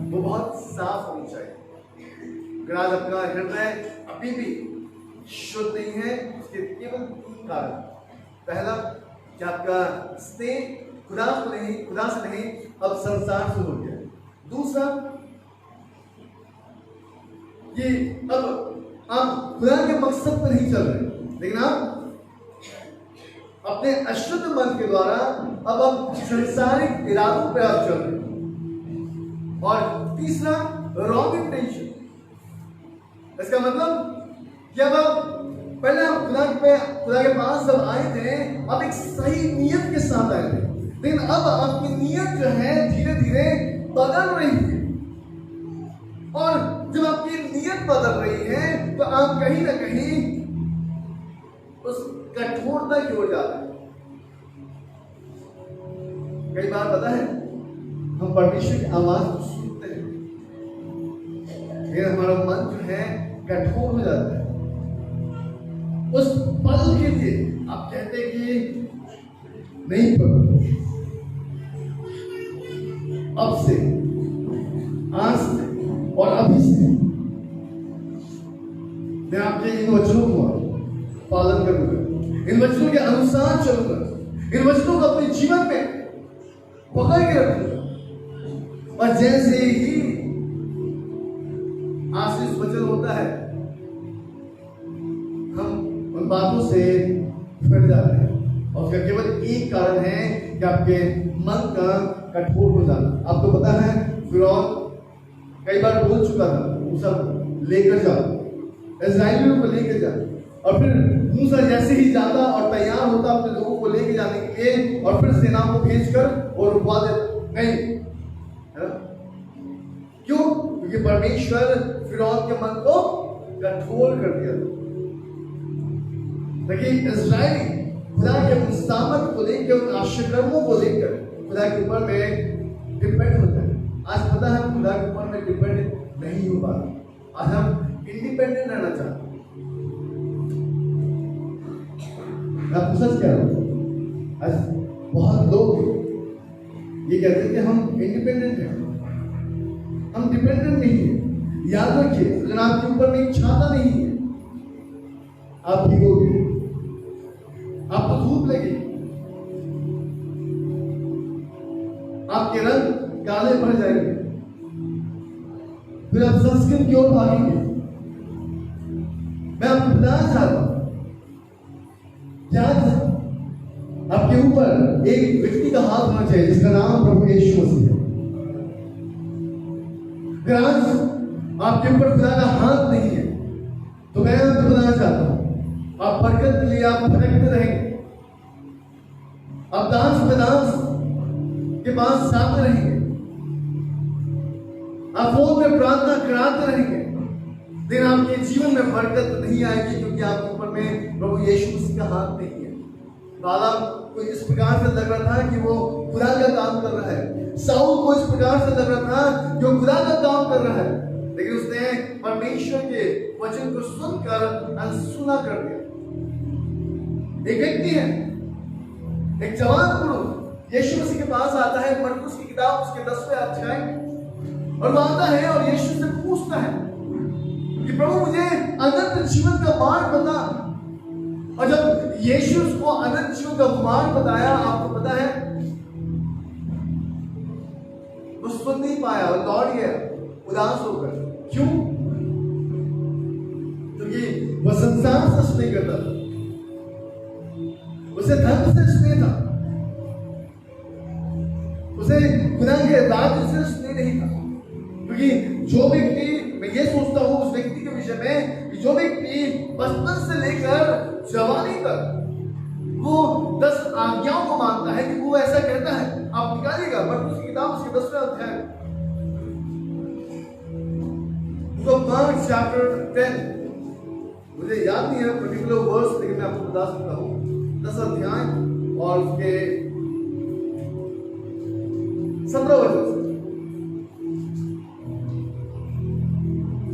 S2: वो बहुत साफ होनी चाहिए। अगर आज आपका हृदय अभी भी शुद्ध नहीं है, उसके केवल 3 कारण। पहला, कि आपका स्नेह खुदा से नहीं अब संसार से हो गया। दूसरा, कि अब आप खुदा के मकसद पर नहीं चल रहे, लेकिन आप अपने अशुद्ध मन के द्वारा अब आप संसारिक इरादों पर आप चल रहे हैं। और तीसरा, रॉन्ग इंटेंशन। इसका मतलब कि अब आप पहले आप खुदा के पास जब आए थे, आप एक सही नियत के साथ आए थे, लेकिन अब आपकी नियत जो है धीरे धीरे बदल रही है। और जब आपकी नियत बदल रही है, तो आप कहीं ना कहीं उस कठोरता की ओर जा रहे हैं। कई बार पता है, हम परमेश्वर की आवाज को सुनते हैं, लेकिन हमारा मन जो है कठोर हो जाता है। उस पल के लिए आप कहते हैं कि नहीं प्रभु, अब से, आज से और अभी से मैं आपके इन वचनों को पालन करूंगा, इन वचनों के अनुसार चलूंगा, इन वचनों को अपने जीवन में पकड़ के रखूंगा। और जैसे ही आशीष वचन होता है, हम उन बातों से फिर जाते हैं। और उसका केवल एक कारण है कि आपके मन का कठोर हो जाना। आपको पता है, फिरौन कई बार बोल चुका था, मूसा लेकर जाओ, इस्राएलियों को लेकर जाओ। और फिर मूसा जैसे ही जाता और तैयार होता अपने लोगों को लेके जाने के लिए, और फिर सेना को भेजकर और रुकवा देता, नहीं, है ना? क्यों? क्योंकि परमेश्वर फिरौन के मन को कठोर कर दिया। लेकिन इस्राएली खुदा के मुस्तामत को लेकर, उन आश्चर्यों को लेकर खुदा के ऊपर में डिपेंड होता है। आज पता है, खुदा के ऊपर में डिपेंड नहीं हो पा रहा। आज हम इंडिपेंडेंट रहना चाहते हैं। आप सच कह रहे हो, आज बहुत लोग ये कहते हैं कि हम इंडिपेंडेंट हैं, हम डिपेंडेंट नहीं है। याद रखिए, अगर आपके ऊपर में एक छाता नहीं है, आप भीगोगे, आपको धूप लगेगी, आपके रंग काले पड़ जाएंगे, फिर आप सनस्क्रीन की ओर भागेंगे। मैं आपको बताना चाहता हूं, क्या आपके ऊपर एक व्यक्ति का हाथ होना चाहिए जिसका नाम प्रभु यीशु मसीह है। अगर आज आपके ऊपर खुदा का हाथ नहीं है, तो मैं आपको बताना चाहता हूं, आप बरकत के लिए आप भटकते रहेंगे, आप दास में दास के पास जाते रहेंगे, आप फोन में प्रार्थना कराते रहेंगे, लेकिन आपके जीवन में बरकत नहीं आएगी, क्योंकि आपके ऊपर में प्रभु यीशु मसीह का हाथ नहीं है। बालाम को इस प्रकार से लग रहा था कि वो खुदा का काम कर रहा है, साउल को इस प्रकार से लग रहा था कि वो खुदा का काम कर रहा है, लेकिन उसने परमेश्वर के वचन को सुनकर अनसुना कर दिया। एक व्यक्ति है, एक जवान पुरुष यीशु मसीह के पास आता है, मरकुस की किताब उसके 10वें अध्याय में, और वो आता है और यीशु से पूछता है कि प्रभु मुझे अनंत जीवन का मार्ग बता। और जब यीशु उसको अनंत जीवन का मार्ग बताया, आपको पता है वो सुन नहीं पाया, वो दौड़ गया उदास होकर। क्यों? क्योंकि वह संसार से स्नेह करता था, उसे धन से स्नेह था, उसे खुदा के राज्य से स्नेह नहीं था। क्योंकि जो व्यक्ति, मैं ये सोचता हूं उस व्यक्ति के विषय में, कि जो व्यक्ति बचपन से लेकर जवानी तक वो 10 आज्ञाओं को मानता है, कि वो ऐसा कहता है, आप निकालिएगा मरकुस की किताब उसके 10वें अध्याय, तो मार्क चैप्टर 10, मुझे याद नहीं है पर्टिकुलर वर्स, लेकिन मैं आपको बता सकता हूं 10 अध्याय और उसके 17 वचन से।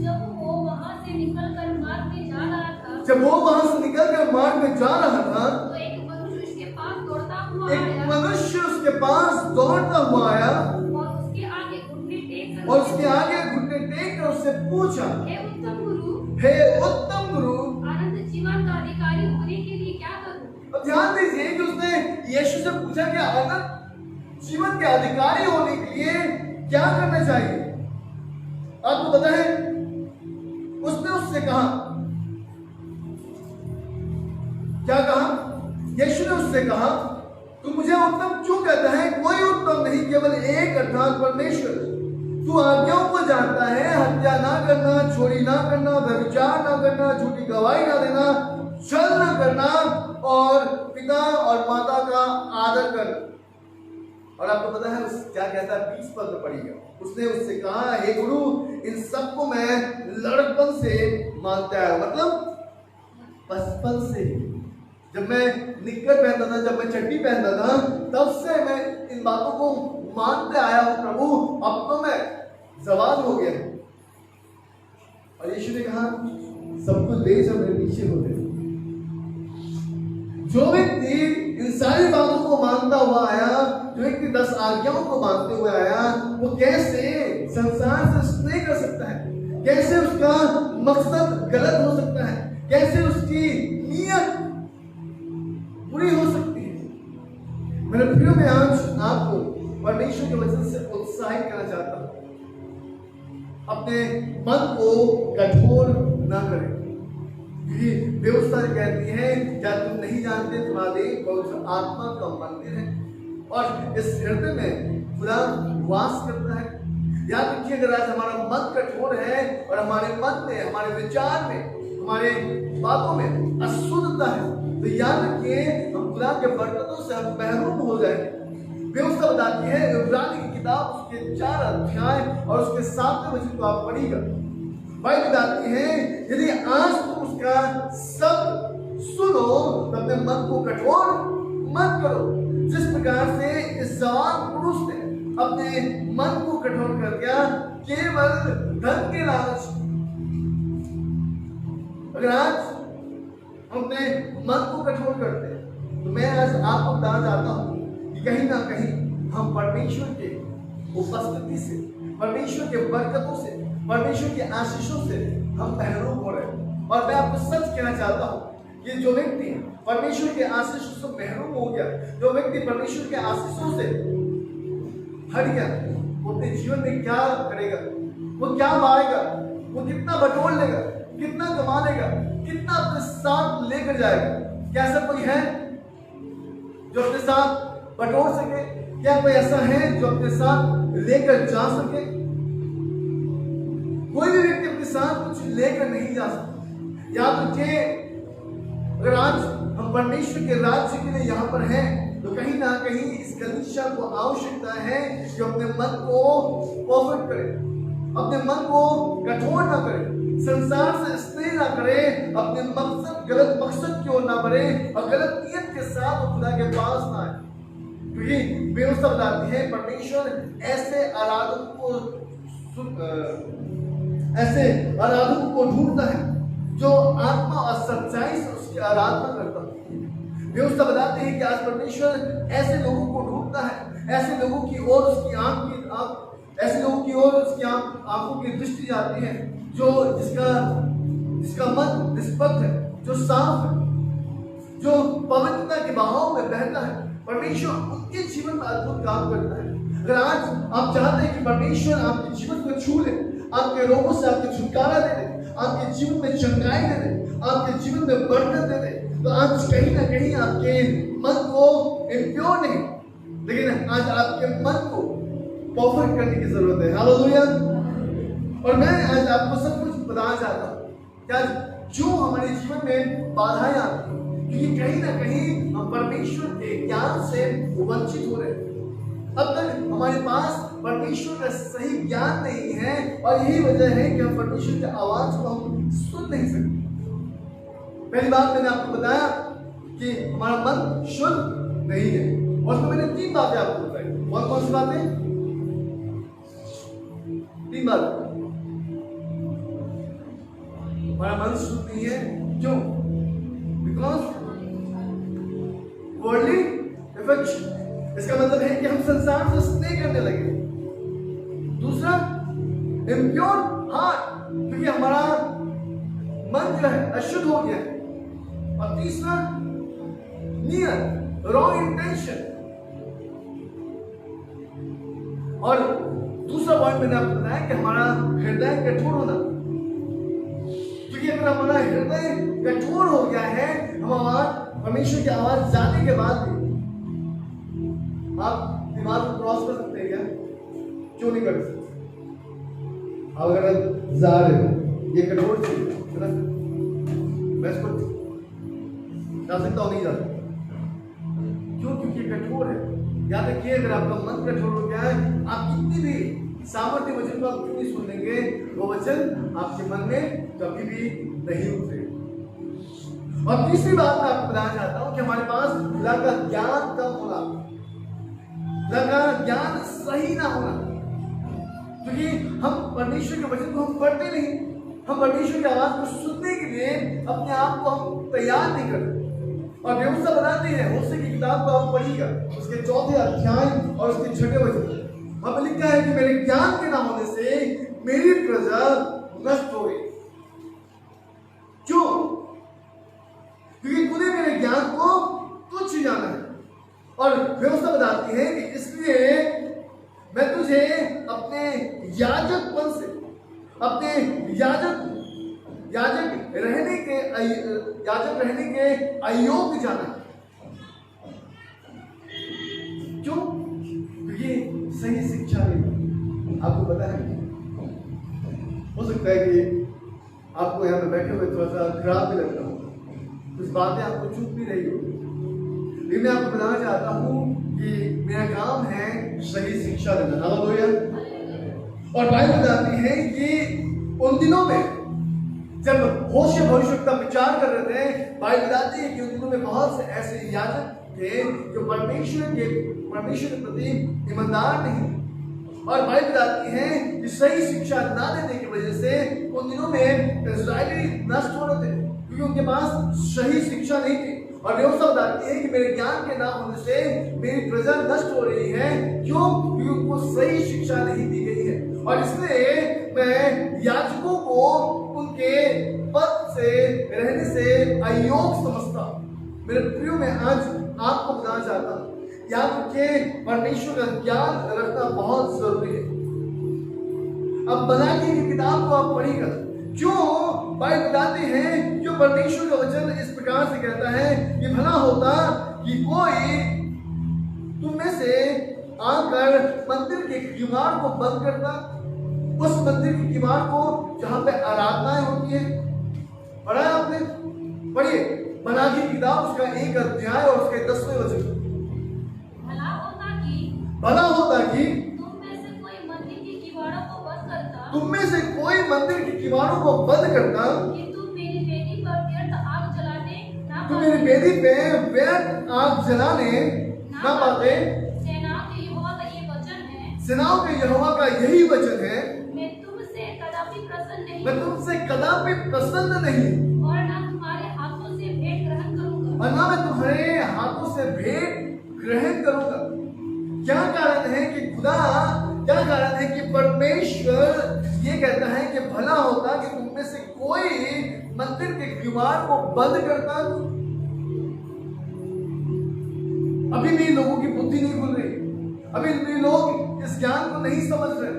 S3: जब वो वहां से निकलकर मार्ग में जा रहा था,
S2: जब वो वहां से निकलकर मार्ग में जा रहा था,
S3: तो एक मनुष्य उसके पास दौड़ता हुआ
S2: एक
S3: आया
S2: मनुष्य उसके पास दौड़ता हुआ आया
S3: और उसके आगे घुटने टेक कर
S2: और उसके आगे घुटने टेक कर उससे पूछा,
S3: हे उत्तम गुरु,
S2: हे उत्तम गुरु,
S3: अनंत जीवन का अधिकारी होने के लिए क्या करूं?
S2: अब ध्यान दीजिए कि उसने यीशु से पूछा कि अनंत जीवन के अधिकारी होने के लिए क्या करना चाहिए। आपको पता है उसने उससे कहा, क्या कहा? यीशु ने उससे कहा, तू मुझे उत्तम क्यों कहता है? कोई उत्तम नहीं, केवल एक, अर्थात परमेश्वर। तू आज्ञाओं को जानता है, हत्या ना करना, चोरी ना करना, व्यभिचार ना करना, झूठी गवाही ना देना, छल ना करना और पिता और माता का आदर करना। और आपको पता है उस क्या कहता है? 20 पद में पढ़िएगा। उसने उससे कहा, हे गुरु, इन सबको मैं लड़कपन से मानता है, मतलब बचपन से, जब मैं निक्कर पहनता था, जब मैं चड्डी पहनता था, तब से मैं इन बातों को मानते आया हूं प्रभु, अब तो मैं जवान हो गया। और यीशु ने कहा, सब कुछ ले जा, मेरे पीछे हो गए। जो व्यक्ति इन सारी बातों को मानता हुआ आया, जो व्यक्ति 10 आज्ञाओं को मानते हुए आया, वो कैसे संसार से स्नेह कर सकता है? कैसे उसका मकसद गलत हो सकता है? कैसे उसकी नीयत बुरी हो सकती है? मेरे प्रियो, मैं आज आपको परमेश्वर के वचन से उत्साहित करना चाहता हूं, अपने मन को कठोर ना करें। क्योंकि व्यवस्था कहती है, क्या तुम नहीं जानते तुम्हारा देह पवित्र आत्मा का मंदिर है और इस हृदय में खुदा वास करता है। याद रखिए, अगर आज हमारा मन कठोर है और हमारे मन में, हमारे विचार में, हमारे बातों में अशुद्धता है, तो याद रखिए हम खुदा के बरकतों से हम महरूम हो जाएंगे। व्यवस्था बताती है, इब्रानी की किताब उसके 4 अध्याय और उसके 7वें वचन को आप पढ़िएगा। बाइबल बताती है, यदि आज तुम उसका शब्द सुनो तो अपने मन को कठोर मत करो, जिस प्रकार से इस जवान पुरुष ने अपने मन को कठोर कर दिया केवल धन के लालच। अगर आज हम अपने मन को कठोर करते हैं, तो मैं आज आपको बताना चाहता हूं कि कहीं ना कहीं हम परमेश्वर के उपस्थिति से, परमेश्वर के बरकतों से, परमेश्वर के आशीषों से हम महरूम हो रहे हैं। और मैं आपको सच कहना चाहता हूं कि जो व्यक्ति परमेश्वर के आशीषों से महरूम हो गया, जो व्यक्ति परमेश्वर के आशीषों से हट गया, वो अपने जीवन में क्या करेगा? वो क्या पाएगा? वो कितना बटोर लेगा, कितना कमा लेगा, कितना अपने साथ लेकर जाएगा? क्या ऐसा कोई है जो अपने साथ बटोर सके? क्या कोई ऐसा है जो अपने साथ लेकर जा सके? कोई भी व्यक्ति अपने साथ कुछ लेकर नहीं जा सकता। याद रखिए, अगर आज हम परमेश्वर के राज्य के लिए यहाँ पर हैं, तो कहीं ना कहीं इस कलीसिया को आवश्यकता है कि अपने मन को परफेक्ट करे, अपने मन को कठोर ना करे, संसार से स्नेह ना करे, अपने मकसद गलत मकसद की ओर ना बढ़े और गलत नियत के साथ खुदा के पास ना आए। क्योंकि व्यवस्था बताती है परमेश्वर ऐसे आराधकों को ढूंढता है जो आत्मा और सच्चाई से उसकी आराधना करता है। व्यवस्था बताती है कि आज परमेश्वर ऐसे लोगों को ढूंढता है, ऐसे लोगों की ओर उसकी ऐसे लोगों की ओर उसकी आंखों की दृष्टि जाती है जो जिसका मन निष्पक्ष है, जो साफ है, जो पवित्रता के बहाव में बहता है। परमेश्वर उनके जीवन में अद्भुत काम करता है। अगर आज आप चाहते हैं कि परमेश्वर आपके जीवन को छू ले, आपके रोगों से आपको छुटकारा दे दे, आपके जीवन में चंगाई दे दे, आपके जीवन में बरकत दे दे, तो आज कहीं ना कहीं आपके मन को इम्प्योर नहीं, लेकिन आज आपके मन को परफेक्ट करने की जरूरत है। हालेलुया। और मैं आज आपको सब कुछ बताना चाहता हूँ कि आज जो हमारे जीवन में बाधाएं आती हैं, क्योंकि कहीं ना कहीं हम परमेश्वर के ज्ञान से वंचित हो रहे हैं। अब तक हमारे पास परमेश्वर का सही ज्ञान नहीं है और यही वजह है कि हम परमेश्वर की आवाज को हम सुन नहीं सकते। पहली बात मैंने आपको बताया कि हमारा मन शुद्ध नहीं है, और उसमें मैंने 3 बातें आपको बताई। कौन सी बातें? 3 बातें। हमारा मन शुद्ध नहीं है, क्यों? बिकॉज वर्ल्डली अफेक्शन, इसका मतलब है कि हम संसार से स्नेह करने लगे। दूसरा, इम्प्योर हार्ट, क्योंकि हमारा मन जो है अशुद्ध हो गया है। और तीसरा, नियत, रॉन्ग इंटेंशन। और दूसरा पॉइंट मैंने आपको बताया कि हमारा हृदय कठोर होना, क्योंकि अगर हमारा हृदय कठोर हो गया है, हम परमेश्वर की आवाज जाने के बाद भी आप दीवार को क्रॉस कर सकते हैं क्या? क्यों नहीं कर सकते? आप अगर जा रहे हो, ये कठोर चीज है, मैं इसको जा सकता हूँ, नहीं जा सकता। क्यों? क्योंकि कठोर है। याद रखिए, अगर आपका मन कठोर हो गया है, आप कितनी भी सामर्थ्य वचन को आप क्यों नहीं सुन लेंगे, वो वचन आपके मन में कभी भी नहीं उतरेगा। और तीसरी बात मैं आपको बताना चाहता हूं कि हमारे पास खुदा का ज्ञान कम होना, खुदा का ज्ञान सही ना होना, क्योंकि हम परमेश्वर के वचन को हम पढ़ते नहीं, हम परमेश्वर की आवाज को सुनने के लिए अपने आप को हम तैयार नहीं करते। और व्यवस्था बनाती है, होशे की किताब को आप पढ़िएगा, उसके 4थे अध्याय और उसके 6ठे वचन वहां पर लिखा है कि मेरे ज्ञान के ना होने से मेरी प्रजा नष्ट हो गई। क्यों? क्योंकि तूने मेरे ज्ञान को तुच्छ जाना है। और व्यवस्था बताती है कि इसलिए मैं तुझे अपने याजकपन से, अपने याजक रहने के अयोग्य जाना है। क्यों? क्योंकि सही शिक्षा नहीं। आपको पता है, हो सकता है कि आपको यहाँ पे बैठे हुए थोड़ा सा खराब भी लगता हो, कुछ बातें आपको चुप भी रही हो, लेकिन मैं आपको बताना चाहता हूँ कि मेरा काम है सही शिक्षा देना। हालेलुया। और बाइबल बताती है कि उन दिनों में जब होशे भविष्यवक्ता विचार कर रहे थे, बाइबल बताती है कि उन दिनों में बहुत से ऐसे याजक थे जो परमेश्वर के प्रति ईमानदार नहीं। और बाइबल बताती है कि सही शिक्षा ना देने की वजह से उन दिनों में इस्राएली नष्ट हो रहे थे, क्योंकि उनके पास सही शिक्षा नहीं थी। और व्यवस्था बताती है कि मेरे ज्ञान के ना होने से मेरी प्रजा नष्ट हो रही है। क्यों? क्योंकि उनको सही शिक्षा नहीं दी गई है। और इसलिए मैं याजकों को उनके पद से रहने से अयोग्य समझता। मेरे प्रियो, मैं आज आपको बताना चाहता हूँ, याद रखिए, परमेश्वर का ज्ञान रखना बहुत जरूरी है। अब मलाकी की किताब को आप पढ़िएगा, क्यों? बाइबल बताते हैं, क्यों परमेश्वर का वचन इस प्रकार से कहता है कि भला होता कि कोई तुम में से आकर मंदिर के किवाड़ को बंद करता, उस मंदिर की किवाड़ को जहां पे आराधनाएं होती है, पढ़ा है आपने? पढ़िए मलाकी की किताब उसका 1 अध्याय और उसके 10वें वचन।
S3: भला होता कि
S2: तुम में से कोई
S3: मंदिर की किवाड़ों को बंद करता,
S2: तुम में से कोई मंदिर की किवाड़ों को बंद करता,
S3: कि तुम मेरी वेदी पर व्यर्थ आग जलाने ना
S2: तुम मेरी
S3: पाते।
S2: वेदी पे व्यर्थ आग जलाने ना पाते।
S3: सेनाओं के यहोवा का ये वचन है,
S2: सेनाओं के यहोवा का यही वचन है,
S3: मैं तुमसे कदापि प्रसन्न नहीं
S2: मैं तुमसे कदापि प्रसन्न नहीं
S3: और ना तुम्हारे हाथों से भेंट ग्रहण करूंगा।
S2: और ना मैं तुम्हारे हाथों से भेंट ग्रहण करूंगा। क्या कारण है कि परमेश्वर ये कहता है कि भला होता कि तुम में से कोई मंदिर के किवाड़ को बंद करता। अभी भी लोगों की बुद्धि नहीं खुल रही, अभी भी लोग इस ज्ञान को नहीं समझ रहे।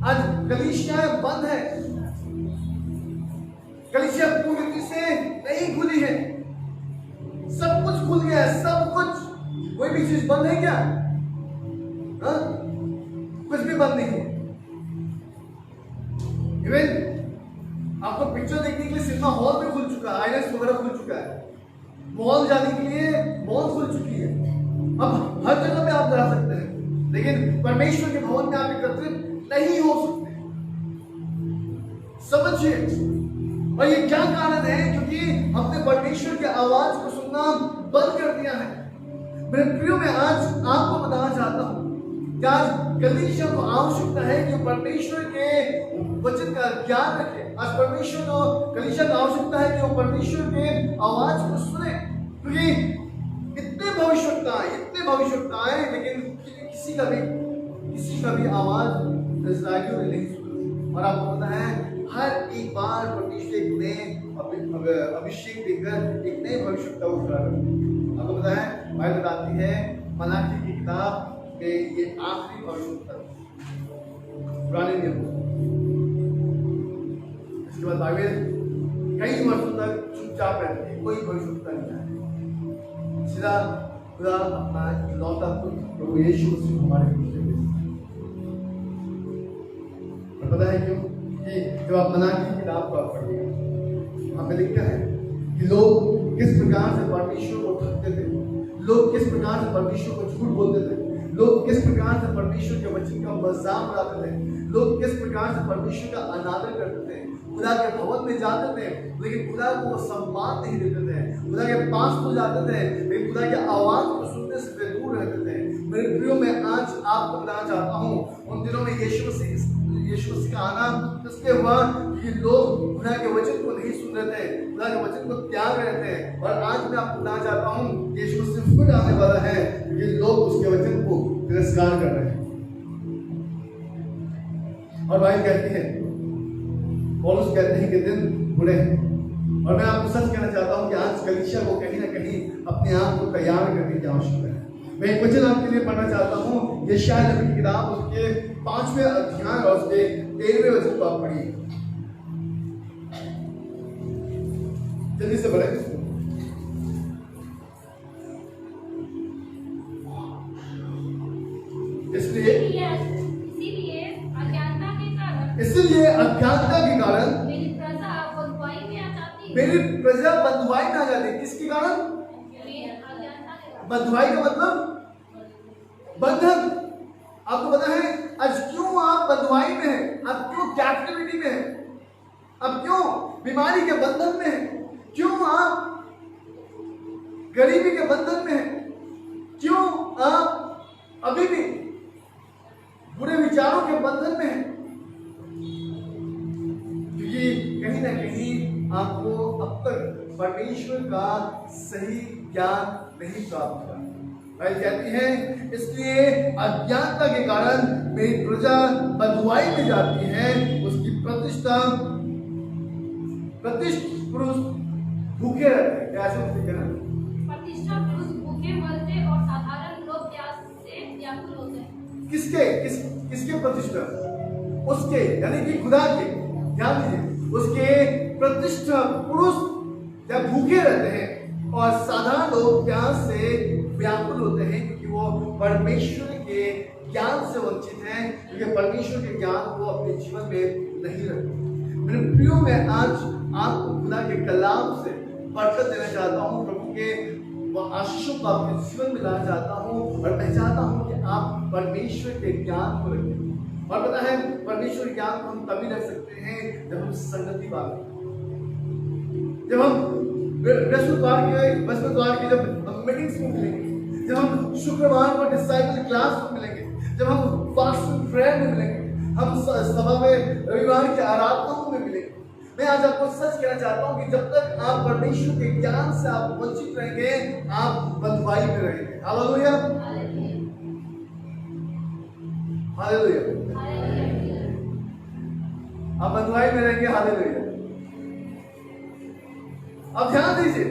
S2: आज कलीसियाएं बंद है, कलीसिया पूरी रीति से नहीं खुली है। सब कुछ खुल गया है, सब कुछ। कोई भी चीज बंद है क्या? हाँ? कुछ भी बंद नहीं है। इवन आपको पिक्चर देखने के लिए सिनेमा हॉल भी खुल चुका है, आईनॉक्स वगैरह खुल चुका है, मॉल जाने के लिए मॉल खुल चुकी है। अब हर जगह पे आप जा सकते हैं, लेकिन परमेश्वर के भवन में आप एकत्रित नहीं हो सकते। समझिए। और ये क्या कारण है? क्योंकि हमने परमेश्वर की आवाज को सुनना बंद कर दिया है। मेरे प्रियो, मैं आज आपको बताना चाहता हूं कि आज कलीसिया को आवश्यकता है कि परमेश्वर के वचन का ज्ञान रखे। आज परमेश्वर को कलीसिया को आवश्यकता है कि वो परमेश्वर के आवाज को सुने, क्योंकि इतने भविष्यवक्ताएं, लेकिन किसी का भी आवाज इस्राएलियों ने नहीं सुना। और आपको पता है हर एक बार परमेश्वर एक नए अभिषेक देकर एक नए भविष्यवक्ता को खड़ा करते हैं। आपको पता है बाइबल बताती है मलाकी की किताब में ये आखिरी भविष्यवक्ता पुराने नियम। इसके बाद बाइबल कई वर्षों तक चुपचाप रहती है, कोई भविष्यवक्ता नहीं आया। सीधा खुदा अपना इकलौता पुत्र प्रभु यीशु मसीह हमारे बीच में भेजता है। और पता है क्यों? कि जब आप मलाकी की किताब को आप पढ़िएगा, वहां पे लिखा है कि लोग किस प्रकार से परमेश्वर को ठगते थे, लोग किस प्रकार से परमेश्वर को झूठ बोलते थे, लोग किस प्रकार से परमेश्वर के वचन का मजाक उड़ाते थे, लोग किस प्रकार से परमेश्वर का अनादर करते थे, खुदा के भवन में जाते थे लेकिन खुदा को वो सम्मान नहीं देते थे, खुदा के पास तो जाते थे लेकिन खुदा की आवाज को सुनने से वे दूर रहते थे। मेरे प्रियो, मैं आज आपको बताना चाहता हूँ उन दिनों में यीशु मसीह का आना इसलिए हुआ कि लोग खुदा के वचन को नहीं सुन रहे थे, खुदा के वचन को त्याग रहे थे। और आज मैं आपको बताना चाहता हूँ यीशु मसीह फिर आने वाला है क्योंकि लोग उसके वचन को तिरस्कार कर रहे हैं। और भाई कहती है, पौलुस कहते हैं कि दिन बुरे हैं। और मैं आपको सच कहना चाहता हूँ कि आज कलीसिया को कहीं ना कहीं अपने आप को तैयार करने की आवश्यकता है। मैं एक वचन आपके लिए पढ़ना चाहता हूँ, यशायाह नबी की किताब उसके 5वें अध्याय और उसके 13वें वचन को आप पढ़िए। जल्दी से पढ़ें। इसलिए अज्ञानता के कारण
S3: मेरी प्रजा बंधुआई में आ जाती है।
S2: मेरी प्रजा बंधुआई में आ जाती है। किसके कारण? बंधुआई का मतलब बंधन। आपको पता है आज क्यों आप बंधुआई में हैं, आप क्यों कैप्टिविटी में हैं, आप क्यों बीमारी के बंधन में हैं, क्यों आप गरीबी के बंधन में हैं, क्यों आप अभी भी बुरे विचारों के बंधन में हैं? क्योंकि कहीं ना कहीं आपको अब तक परमेश्वर का सही ज्ञान नहीं प्राप्त हुआ। बाइबल कहती है इसलिए अज्ञानता के कारण मेरी प्रजा बंधुआई में जाती है, उसकी प्रतिष्ठित पुरुष भूखे रहते हैं। कैसे
S3: प्रतिष्ठा पुरुष भूखे मरते और साधारण लोग प्यास से व्याकुल होते हैं।
S2: किसके प्रतिष्ठा? उसके, यानी कि खुदा के। ध्यान दीजिए, उसके प्रतिष्ठा पुरुष जब भूखे रहते हैं और साधारण लोग प्यास से व्याकुल होते हैं क्योंकि वो परमेश्वर के ज्ञान से वंचित हैं, क्योंकि परमेश्वर के ज्ञान को अपने जीवन में नहीं रखते। मेरे प्रियो, मैं आज आपको खुदा के कलाम से बरकत देना चाहता हूँ, प्रभु के आशीषों को आपके जीवन में लाना चाहता हूँ, और मैं चाहता हूँ कि आप परमेश्वर के ज्ञान को रखें। और पता है, परमेश्वर ज्ञान को हम तभी रख सकते हैं जब हम संगति वाले, जब हम बृहस्पतिवार की जब हम मीटिंग्स में मिलेंगे, जब हम शुक्रवार को डिसाइपल क्लास में मिलेंगे, जब हम फास्टिंग प्रेयर में मिलेंगे, हम सभा में रविवार के आराधनाओं में मिलेंगे। मैं आज आपको सच कहना चाहता हूं कि जब तक आप परमेश्वर के ज्ञान से आप वंचित रहेंगे, आप बंधुआई में रहेंगे। हालेलुया, हालेलुया, आप बंधुआई में रहेंगे। हालेलुया। अब ध्यान दीजिए,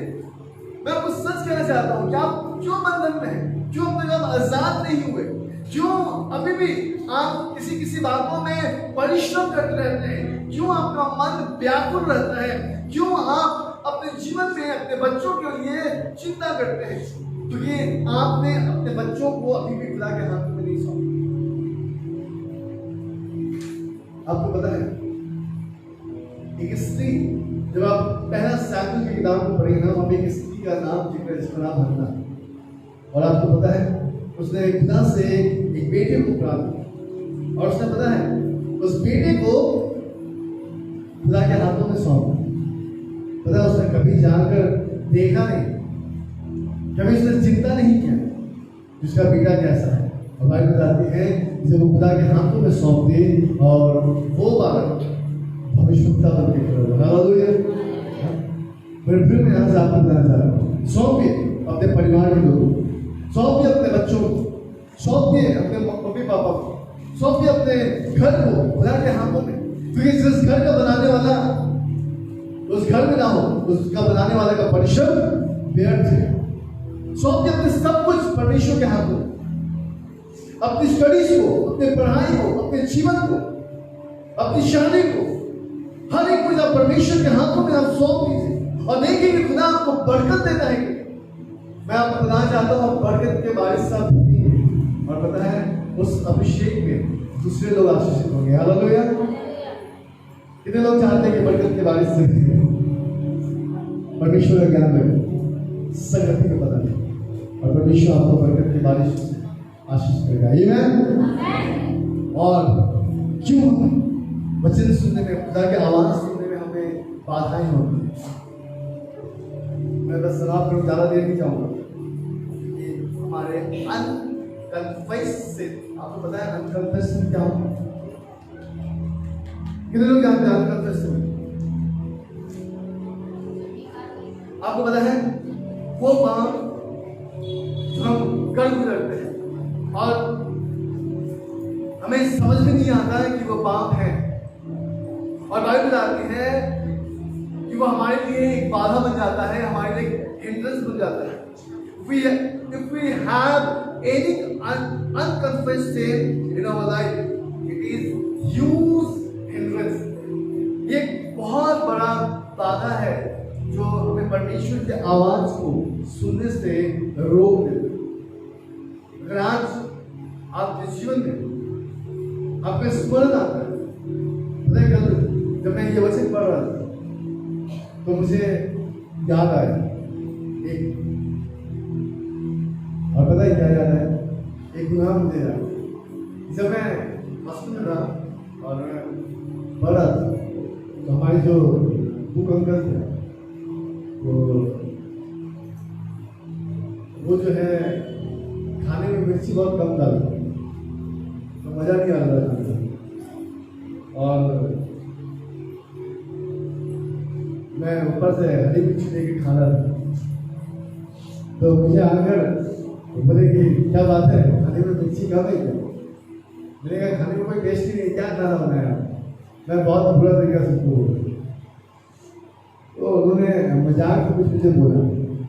S2: मैं आपको सच कहना चाहता हूं कि आप क्यों बंधन में हैं, क्यों अब तक आप आजाद नहीं हुए, क्यों अभी भी आप किसी बातों में परिश्रम करते रहते हैं, क्यों आपका मन व्याकुल रहता है, क्यों आप अपने जीवन में अपने बच्चों के लिए चिंता करते हैं, क्योंकि आपने अपने बच्चों को अभी भी खुदा के हाथ में नहीं सौंपा। आपको पता है, एक स्त्री, जब आप पहला सैमुएल की किताब को पढ़ेंगे ना, वहां एक स्त्री का नाम जिक्र है जिसका नाम हन्ना, और आपको पता है उसने खुदा से एक बेटे को प्राप्त किया, और उसने पता है उस बेटे को खुदा के हाथों में सौंपा। पता है उसने कभी जानकर देखा नहीं, कभी उसने चिंता नहीं किया उसका बेटा कैसा है, और बाइबल बताती है जब वो खुदा के हाथों में सौंप दी और वो बालक भविष्यवक्ता बन के खड़ा हुआ। हालेलुया। मेरे प्रिय, मैं आज आपको बताना चाह रहा हूँ, सौंपिए अपने परिवार के लोगों को, सौंपिए अपने बच्चों को, सौंपिए अपने मम्मी पापा को, सौंपिए अपने घर को खुदा के हाथों में, क्योंकि जिस घर का बनाने वाला उस घर में ना हो, उसका बनाने वाले का परिश्रम व्यर्थ है। सौंपिए अपने सब कुछ परमेश्वर के हाथों में, अपनी स्टडीज को, अपने पढ़ाई को, अपने जीवन को, अपनी शादी को, हर एक कुछ आप परमेश्वर के हाथों में आप सौंप दीजिए, और देखिए कि खुदा आपको बरकत देता है। मैं आपको बताना चाहता हूँ, बरकत के बारिश से आप भीगेंगे, और पता है उस अभिषेक में दूसरे लोग आशीषित होंगे। हालेलुया। कितने लोग चाहते हैं कि बरकत के बारिश से परमेश्वर का ज्ञान में संगति में पता नहीं, और परमेश्वर आपको बरकत की बारिश से आशीष करेगा। आमीन। और क्यों वचन सुनने में, खुदा की आवाज सुनने में हमें बाधाएं होती हैं। मैं बस सलाह करूँ, ज़्यादा देर नहीं चाहूँगा कि हमारे अनकन्फेस से, आपको पता है अनकन्फेस क्या होता है? कितने लोग जानते हैं अनकन्फेस? आपको पता है वो पाप जो हम कर्म करते हैं और हमें समझ में नहीं आता है कि वो पाप है, और बाइबल बताती है कि वो हमारे लिए एक बाधा बन जाता है, हमारे लिए हिंड्रेंस बन जाता है। If we have any unconfessed sin in our life, it is huge hindrance. ये एक बहुत बड़ा बाधा है जो हमें परमेश्वर की आवाज को सुनने से रोक देता है। अगर आज आपके जीवन में आपके स्मरण आता है, पता है कल जब मैं ये वचन पढ़ रहा था तो मुझे याद आया एक, और पता है क्या याद आया? एक गुनाह मुझे याद। जब मैं हॉस्पिटल में था और पढ़ रहा था तो हमारे जो बुक अंकल थे वो जो है खाने में मिर्ची बहुत कम डालते, तो मज़ा नहीं आ रहा था। और मैं ऊपर से हरी मिर्ची लेके खा रहा था, तो मुझे आकर बोले कि क्या बात है, खाने में मिर्ची कम है क्या? मैंने कहा खाने में कोई टेस्ट ही नहीं, क्या खाना बनाया? मैं बहुत बुरा तरीका से बोला, तो उन्होंने मजाक में कुछ मुझे बोला,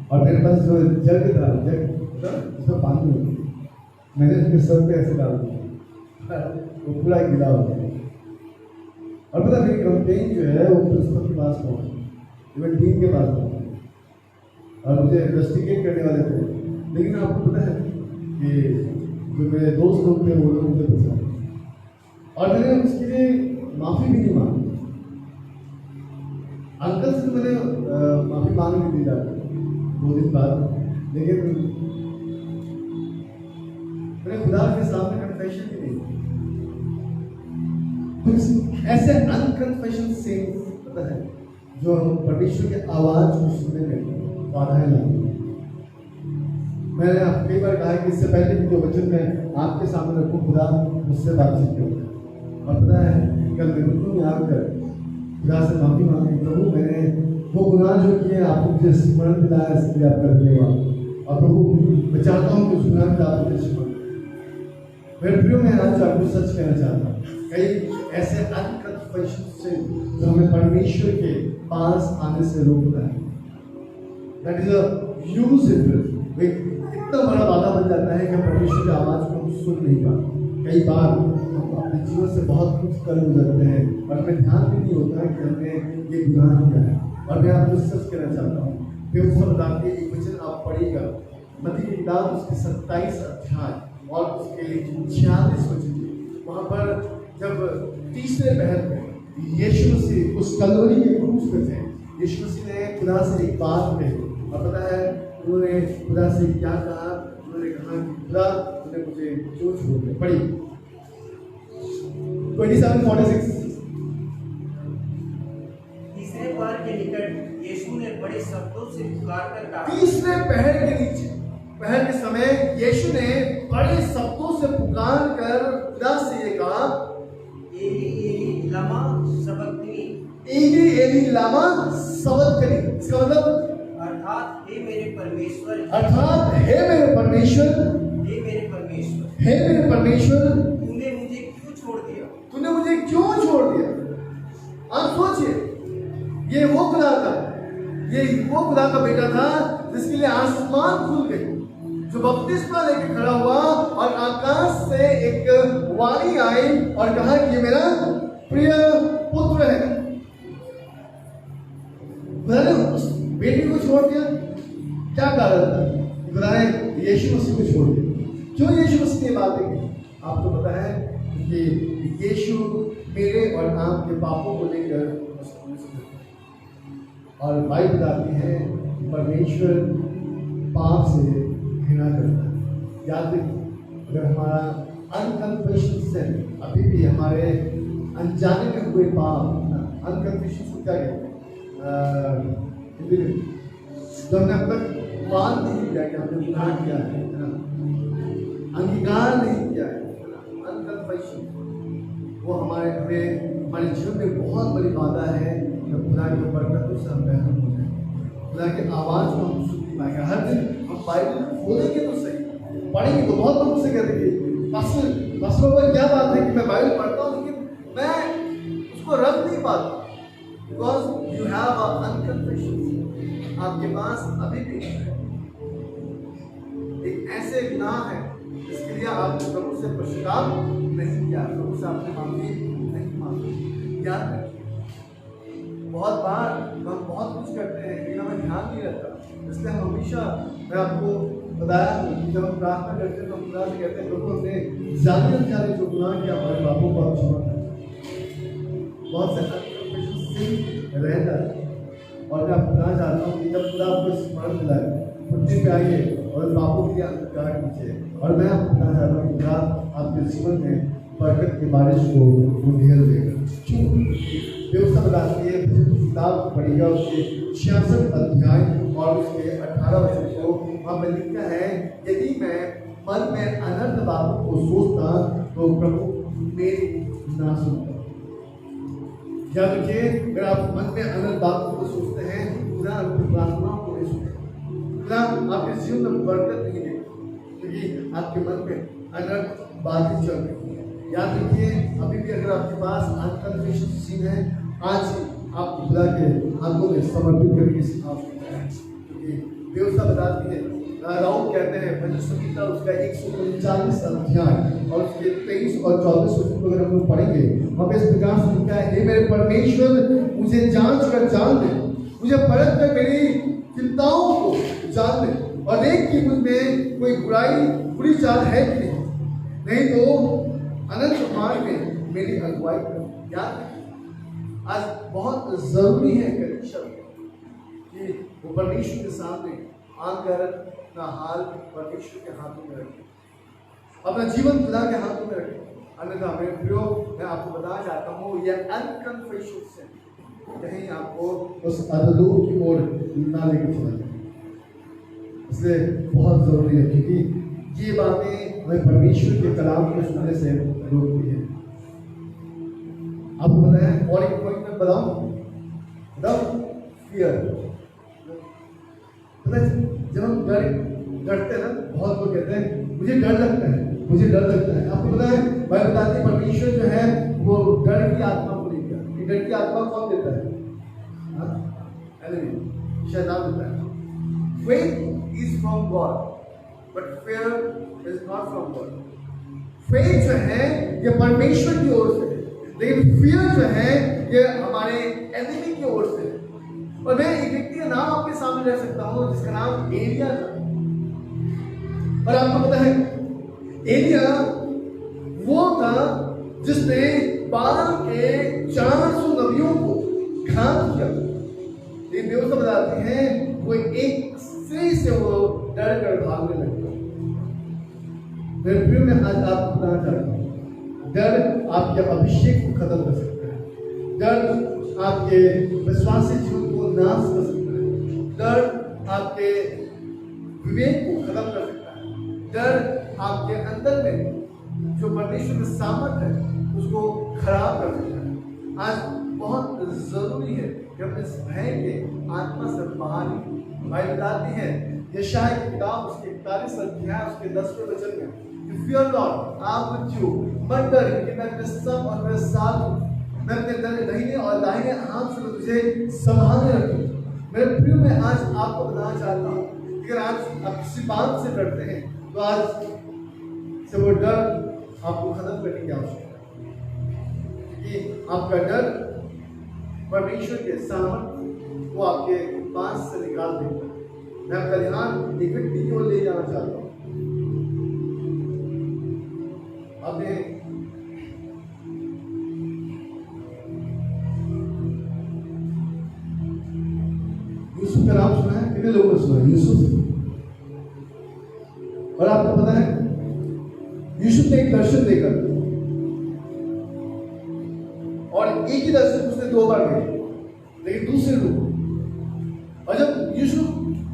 S2: और मेरे पास जो जग था, उसमें पानी होती, मैंने उसके सर पे ऐसे डाल दिया, वो पूरा गीला हो गया। और पता मेरी कंप्लेन जो है वो प्रिंसिपल के पास पहुँची, इवन टीम के पास पहुँची, और मुझे इन्वेस्टिगेट करने वाले थे। लेकिन आपको पता है कि जो मेरे दोस्त लोग थे वो लोग मुझे बचा, और मैंने उसके लिए माफ़ी भी नहीं मांगी।
S1: अंकल से तो मैंने माफी मांग ली थी जाकर 2 दिन बाद, लेकिन मैंने खुदा के सामने कन्फेशन ही नहीं की। कुछ ऐसे अनकन्फेशन सीन्स पता है जो परमेश्वर की आवाज को सुनने में बाधाएं लाती हैं। मैंने आपको कई बार कहा है कि इससे पहले कि जो वचन मैं आपके सामने रखूं, खुदा मुझसे बातचीत करता है। और पता है कल मैं बिल्कुल याद कर खुदा से माफी मांगी, प्रभु मैंने वो गुनाह जो किए आपको मुझे स्मरण दिलाया, इसलिए आपका धन्यवाद। और प्रभु मैं चाहता हूँ कि उस गुनाह का आप मुझे स्मरण। मेरे प्रियो मैं आज आपको सच कहना चाहता हूँ, कई ऐसे अनकन्फेशन से जो हमें परमेश्वर के पास आने से रोकता है। That is a huge hindrance. इतना बड़ा बाधा बन जाता है कि परमेश्वर की आवाज को हम सुन नहीं पाते। कई बार हम अपने जीवन से बहुत कुछ कर गुजरते हैं और हमें ध्यान भी नहीं होता कि हमने ये गुनाह किया है। और मैं आपको सच कहना चाहता हूँ, फिर उस बता के एक वचन आप पढ़िएगा, मत्ती की किताब उसके 27 अध्याय और उसके 46 वचन। वहाँ पर जब तीसरे पहर में यीशु मसीह उस कलवरी के क्रूस पे थे, यीशु मसीह ने खुदा से एक बात कही और पता है उन्होंने खुदा से क्या कहा? उन्होंने कहा कि खुदा तूने मुझे क्यों छोड़ दिया? पढ़ी 27:46।
S4: तीसरे पहर के निकट यीशु ने बड़े शब्दों से पुकार कर कहा,
S2: तीसरे पहर के नीचे पहर के समय यीशु ने बड़े शब्दों से पुकार कर खुदा से ये कहा,
S4: एली एली लमा सबक्तनी,
S2: एली एली लामा सबक्तनी। इसका मतलब
S4: अर्थात हे मेरे परमेश्वर,
S2: अर्थात हे मेरे परमेश्वर,
S4: हे मेरे परमेश्वर,
S2: हे मेरे परमेश्वर,
S4: तूने मुझे क्यों छोड़ दिया?
S2: तूने मुझे क्यों छोड़ दिया? आप सोचिए, ये वो खुदा था, ये वो खुदा का बेटा था जिसके लिए आसमान खुल गई, जो बपतिस्मा लेके खड़ा हुआ और आकाश से एक वाणी आई और कहा कि ये मेरा प्रिय पुत्र है। खुदा ने उस बेटे को छोड़ दिया, क्या कारण था? खुदा ने यीशु मसीह को छोड़ दिया। क्यों यीशु मसीह ने बातें की? आपको पता है कि यीशु मेरे और आपके पापों को लेकर और बाइबल बताती है परमेश्वर पाप से घृणा करता है। याद रखिए, अगर हमारा अनकन्फेशन सिन अभी भी हमारे अनजाने में हुए पाप, अनकन्फेशन को क्या कहते हैं? तो हमने अब तक मान नहीं किया कि हमने गुनाह किया है, अंगीकार नहीं किया है, अनकन्फेशन, वो हमारे जीवन में बहुत बड़ी बाधा है। जब खुदा के बरकतों से हम महरूम हो जाए, खुदा की आवाज़ को हम सुन नहीं पाएंगे। हर दिन हम बाइबल खोलेंगे तो सही, पढ़ेंगे तो बहुत लोग मुझसे कहते हैं पास्टर क्या बात है कि मैं बाइबल पढ़ता हूँ लेकिन मैं उसको रख नहीं पाता, बिकॉज यू हैव अ अनकन्फेशन। आपके पास अभी भी एक ऐसे गुनाह है जिसके लिए आपने प्रभु से पश्चाताप नहीं किया, प्रभु से आपने माफी नहीं मांगी। याद रखिए, बहुत बार हम बहुत कुछ करते हैं लेकिन हमें ध्यान नहीं रहता। इसलिए हम हमेशा, मैं आपको बताया कि जब हम प्रार्थना करते हैं तो हम खुदा से कहते हैं प्रभु हमने जाने अनजाने जो गुनाह किया हमारे पापों को आप क्षमा करें। बहुत से रह जाते हैं और मैं आपको कहना चाहता हूँ कि जब खुदा आपको स्मरण दिलाए, पृथ्वी पे आइए और पापों के लिए अंधकार कीजिए। और मैं आपको कहना चाहता हूँ कि खुदा आपके जीवन में बरकत की बारिश को ढेर देगा। व्यवस्था बताती है, किताब पढ़िएगा उसके 66 अध्याय और उसके 18 वचन को, वहाँ पर लिखा है, यदि मैं मन में अनर्थ बातों को सोचता तो प्रभु मेरी ना सुनता। याद रखिए, अगर आप मन में अनर्थ बातों को सोचते हैं, खुदा आपकी प्रार्थनाओं को नहीं सुनेगा, खुदा आपके जीवन में बरकत नहीं देगा, क्योंकि आपके मन में अनर्थ बातें चल रही है। याद रखिए, अभी भी अगर आपके पास अनकन्फेशन सीन है, आज ही आप खुदा के हाथों में समर्पित करके क्योंकि व्यवस्था बताती है, राउंड कहते हैं भजन संहिता उसका 139 अध्याय और उसके 23 और 24 वचन को अगर हम लोग पढ़ेंगे, वहाँ पे इस प्रकार से लिखा है, हे मेरे परमेश्वर मुझे जांच कर जान दे, मुझे परख कर मेरी चिंताओं को जान दे और देख कि मुझ में कोई बुरी चाल है कि नहीं तो अनंत मार्ग में मेरी अगुवाई कर। याद आज बहुत जरूरी है कलीसिया कि वो परमेश्वर के सामने आकर अपना हाल परमेश्वर के हाथों में रखे, अपना जीवन खुदा के हाथों में रखे। अन्यथा मेरे प्रियो, मैं आपको बताना चाहता हूँ ये अनकन्फेशन से कहीं आपको उस अधोलोक की ओर ना लेकर चला जाए। इसलिए बहुत जरूरी है, क्योंकि ये बातें हमें परमेश्वर के कलाम को सुनने से रोकती है। आपको पता है, और एक पॉइंट में बताऊं, फियर। पता है, जब हम डरते हैं ना, बहुत लोग कहते हैं मुझे डर लगता है, मुझे डर लगता है। आपको पता है, बाइबल बताती है परमेश्वर जो है वो डर की आत्मा को नहीं देता। ये डर की आत्मा कौन देता है? एनिमी, शैतान देता है। Faith is from God, but fear is not from God. Faith जो है ये परमेश्वर की ओर से है, लेकिन fear जो है ये हमारे एनिमी की ओर से है। और मैं एक व्यक्ति का नाम आपके सामने रख सकता हूँ जिसका नाम एलिया था। और आपको पता है, एलिया वो था जिसने बाल के 400 नबियों को घात किया। ये व्यवस्था बताती है वो एक स्त्री से वो डर कर भागने लगता। मेरे प्रिय, मैं आज आपको बताना चाहता हूँ, डर आपके अभिषेक को खत्म कर सकता है। डर आपके विश्वासी जीवन को नाश कर सकता है। डर आपके विवेक को खत्म कर सकता है। डर आपके अंदर में जो परमेश्वर का सामर्थ्य है उसको खराब कर सकता है। आज बहुत जरूरी है कि हम इस भय के आत्मा से बाहर निकलें। बाइबल बताती है यशायाह की किताब उसके 41 अध्याय उसके 10वें वचन में, "You fear not, I am with you, मत डर, क्योंकि मैं तेरे संग और तेरे साथ हूँ। मैं तेरे दाहिने और दाहिने हाथ से मैं तुझे संभाले रखूँ।" मेरे प्रिय, मैं आज आपको बताना चाहता हूँ, अगर आज आप किसी बात से डरते हैं तो आज से वो डर आपको खत्म करने की आवश्यकता है, क्योंकि आपका डर परमेश्वर के सामर्थ्य को आपके पास से निकाल देगा। मैं आपका ध्यान एक व्यक्ति की ओर ले जाना चाहता हूँ। आपने यूसुफ का नाम सुना है? कितने लोगों ने सुना है यूसुफ? और आपको पता है, यूसुफ ने एक दर्शन देखा और एक ही दर्शन उसने 2 बार देखा, लेकिन दूसरे लोग। और जब यूसुफ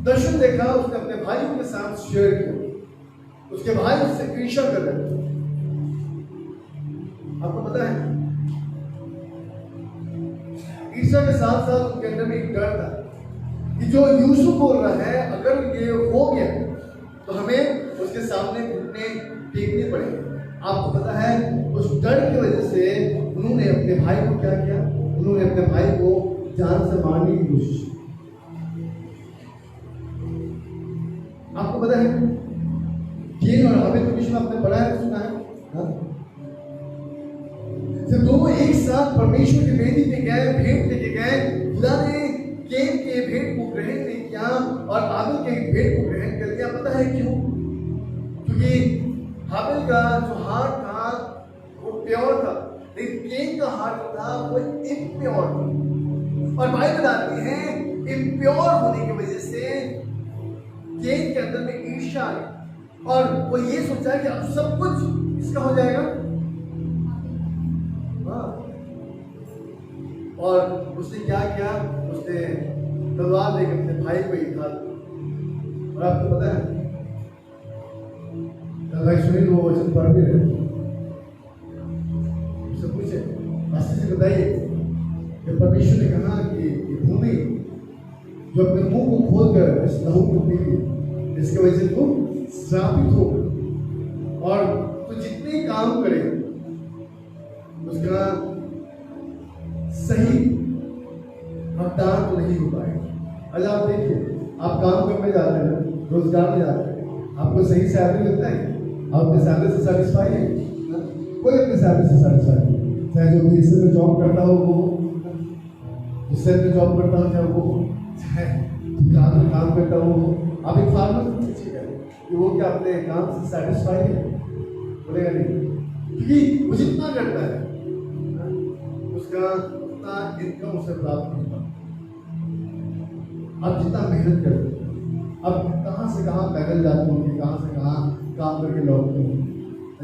S2: दर्शन देखा उसने अपने भाइयों के साथ शेयर किया। उसके भाई उससे ईर्ष्या कर रहे थे। आपको पता है, ईर्ष्या के साथ साथ उनके अंदर में एक डर था कि जो यूसुफ बोल रहा है अगर ये हो गया तो हमें उसके सामने घुटने टेकने पड़ेंगे। आपको पता है, उस डर की वजह से उन्होंने अपने भाई को क्या किया? उन्होंने अपने भाई को जान से मारने की कोशिश की। आपको पता है, केन और हाबिल के विषय में आपने पढ़ा है, सुना है? जब दोनों एक साथ परमेश्वर की वेदी पे गए, भेंट लेके गए, खुदा ने केन के भेंट को ग्रहण नहीं किया और हाबिल के भेंट को ग्रहण कर लिया। पता है क्यों? क्योंकि हाबिल का जो हार्ट था वो प्योर था, लेकिन केन का हार्ट था वो इम्प्योर था। और बाइबल बताती है इम्प्योर होने की वजह से केन के अंदर में ईर्ष्या आई और वो ये सोचा कि अब सब कुछ इसका हो जाएगा। और उसने क्या किया? उसने तलवार लेकर अपने भाई को ही घात किया। और आपको पता है, भाई सुनील वो वचन पढ़ भी रहे, उससे पूछे अस्सी से बताइए कि परमेश्वर ने कहा कि भूमि जो अपने मुंह को खोल कर इस लहू को पी ली, इसकी वजह से तू श्रापित हो गया और तू जितने काम करे उसका सही हकदार तो नहीं हो पाएगा। आज आप देखिए, आप काम करने जाते हैं, रोजगार में जाते हैं, आपको सही सैलरी मिलता है? आप अपने सैलरी से सेटिस्फाई है? कोई अपने सैलरी से सेटिस्फाई नहीं। चाहे जो बीएसएफ में जॉब करता हो वो, जिससे में जॉब करता हो चाहे वो, चाहे दुकान में काम करता हो वो। आप एक फार्मर से पूछिएगा कि वो क्या अपने काम से सेटिस्फाई है? बोलेगा नहीं, क्योंकि वो जितना करता है उसका
S1: उतना इनकम उसे प्राप्त नहीं होता। आप जितना मेहनत करते हैं, अब कहाँ से कहाँ पैदल जाते होंगे, कहाँ से कहाँ काम करके लौटते होंगे।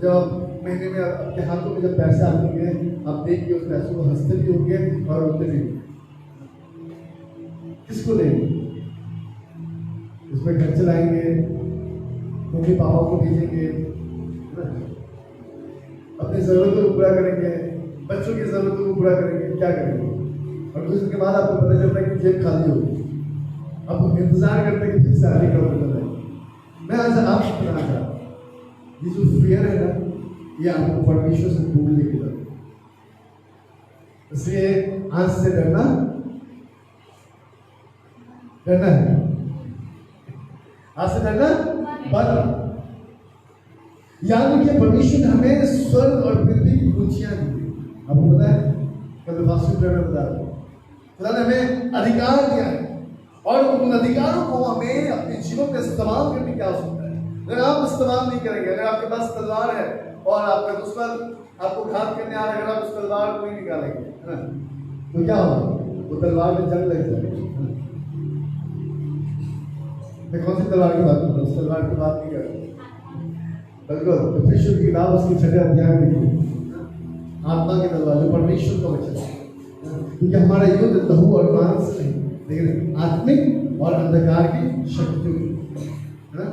S1: जब आप महीने में आपके हाथों में जब पैसे आते होंगे, आप देख के उस पैसों को हंसते भी होंगे और रोते भी होंगे। किसको लेंगे? इसमें घर चलाएंगे, मम्मी पापा को भेजेंगे, अपनी जरूरतों को पूरा करेंगे, बच्चों की जरूरतों को पूरा करेंगे, क्या करेंगे? और कुछ दिन के बाद आपको पता चलता है कि जेब खाली होगी। अब हम इंतजार करते हैं कि फिर सैलरी कब निकल आएगी। मैं आज आपको बताना चाहता हूँ, ये जो फियर है ना, ये आपको परमेश्वर से दूर लेके जाता है। इसलिए आज से डरना है, आज से डरना बंद। याद रखिए, परमेश्वर ने हमें स्वर्ग और पृथ्वी की कुर्सियां दी। आपको पता है, कल वास्तविक में बता रहा हूं, खुदा ने हमें अधिकार दिया है और उन अधिकारों को हमें अपने जीवन में इस्तेमाल करने की आवश्यकता है। अगर आप इस्तेमाल नहीं करेंगे, अगर आपके पास तलवार है और आपका दुश्मन आपको घात करने आ रहा है, अगर आप उस तलवार को नहीं निकालेंगे, है ना, तो क्या होगा? वो तलवार में जंग लग जाएगी। मैं कौन सी तलवार की बात कर रहा हूँ? उस तलवार की बात नहीं कर रहा, बिल्कुल परमेश्वर की किताब उसकी 6 अध्याय में लिखी, आत्मा की तलवार, जो परमेश्वर का वचन है। क्योंकि हमारा युद्ध लहू और मांस से नहीं, लेकिन आत्मिक और अंधकार की शक्ति है ना।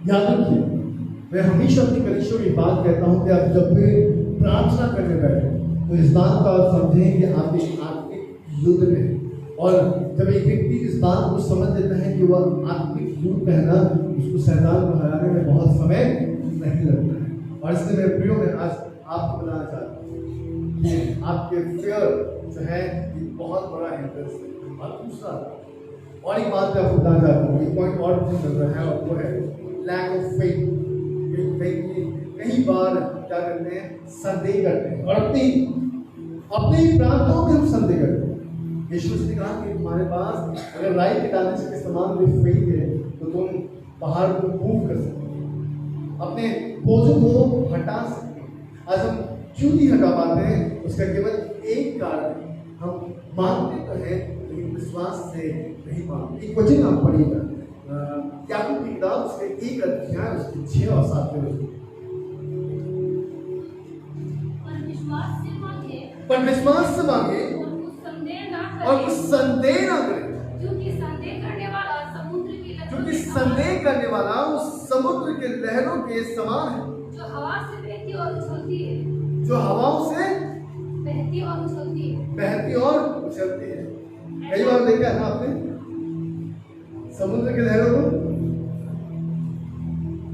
S1: याद रखिए, मैं हमेशा अपनी कलीसियों की बात कहता हूँ कि आप जब भी प्रार्थना करने बैठे तो इस बात का आप समझें कि आप एक आत्मिक युद्ध में, और जब एक व्यक्ति इस बात को समझ लेता है कि वह आत्मिक युद्ध में है ना, उसको शैतान को हराने में बहुत समय नहीं लगता है। और इसलिए मेरे प्रियो में आज आपको बताना चाहता हूँ कि आपके फियर जो है ये बहुत बड़ा हिंड्रेंस है। और दूसरा और एक बात मैं आपको बताना चाहता हूँ, एक पॉइंट और मुझे मिल रहा है, और वो है लैक ऑफ फेथ। कई बार क्या करते हैं? संदेह करते हैं, और अपनी प्रार्थनाओं में हम संदेह करते हैं। यीशु ने कहा कि तुम्हारे पास अगर राई के दाने से इस्तेमाल में फेथ है तो तुम पहाड़ को मूव कर सकते हो, अपने बोझों को हटा सकते हो। आज हम क्यों नहीं हटा पाते हैं? उसका केवल एक कारण है, हम मानते तो हैं लेकिन विश्वास से नहीं मानते। एक वचन आप पढ़िएगा, याकूब की किताब उसके 1 अध्याय उसके 6 और 7 में। पर विश्वास से मांगे और कुछ संदेह ना करे,
S3: क्योंकि संदेह करने वाला समुद्र की
S2: क्योंकि संदेह करने वाला उस समुद्र के लहरों के समान है,
S3: जो हवा से बहती और उछलती है,
S2: जो हवाओं से
S3: बहती और उछलती है,
S2: बहती और उछलती है। कई बार देखा है ना आपने समुद्र के लहरों को?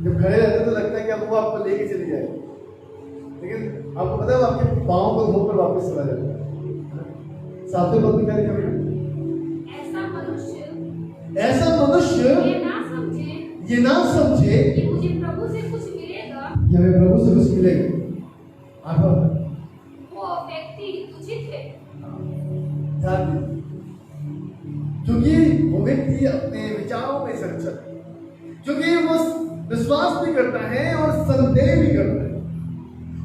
S2: जब खड़े रहते तो लगता है कि अब वो आपको लेके चली जाएगी, लेकिन आपको पता है वो आपके पाँव को धोकर वापस चला जाता है। सातवें पद में क्या लिखा है? ऐसा मनुष्य ये ना समझे
S3: कि मुझे प्रभु से कुछ मिलेगा,
S2: कि हमें प्रभु से कुछ मिलेगा। आप
S3: वो व्यक्ति उचित है,
S2: ध्यान दीजिए, क्योंकि वो व्यक्ति अपने विचारों में सच्चा है, क्योंकि वो विश्वास भी करता है और संदेह भी करता है।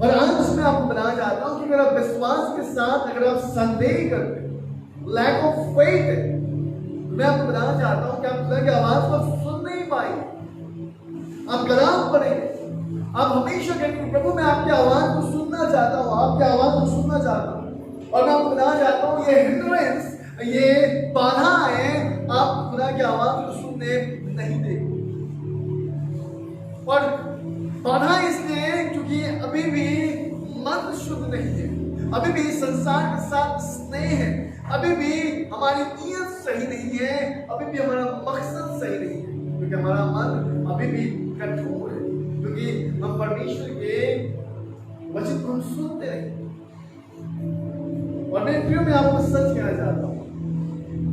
S2: और आज मैं आपको बताना चाहता हूं कि अगर आप विश्वास के साथ अगर आप संदेह करते हैं, लैक ऑफ फेथ है, मैं आपको बताना चाहता हूं कि आप खुदा की आवाज को सुन नहीं पाएंगे, आप गलाम पड़ेंगे। आप हमेशा कहेंगे प्रभु मैं आपकी आवाज को सुनना चाहता हूं, आपकी आवाज को सुनना चाहता हूं। और मैं आपको बताना चाहता हूं ये हिंड्रेंस, ये बाधा है, आप खुदा की आवाज को सुनने नहीं देंगे। और बाधा इसलिए क्योंकि अभी भी मन शुद्ध नहीं है, अभी भी संसार के साथ स्नेह है, अभी भी हमारी नीयत सही नहीं है, अभी भी हमारा मकसद सही नहीं है, क्योंकि हमारा मन अभी भी कठोर है, क्योंकि हम परमेश्वर के वचन को सुनते नहीं। और मेरे प्रियो में आपको सच कहना चाहता हूँ,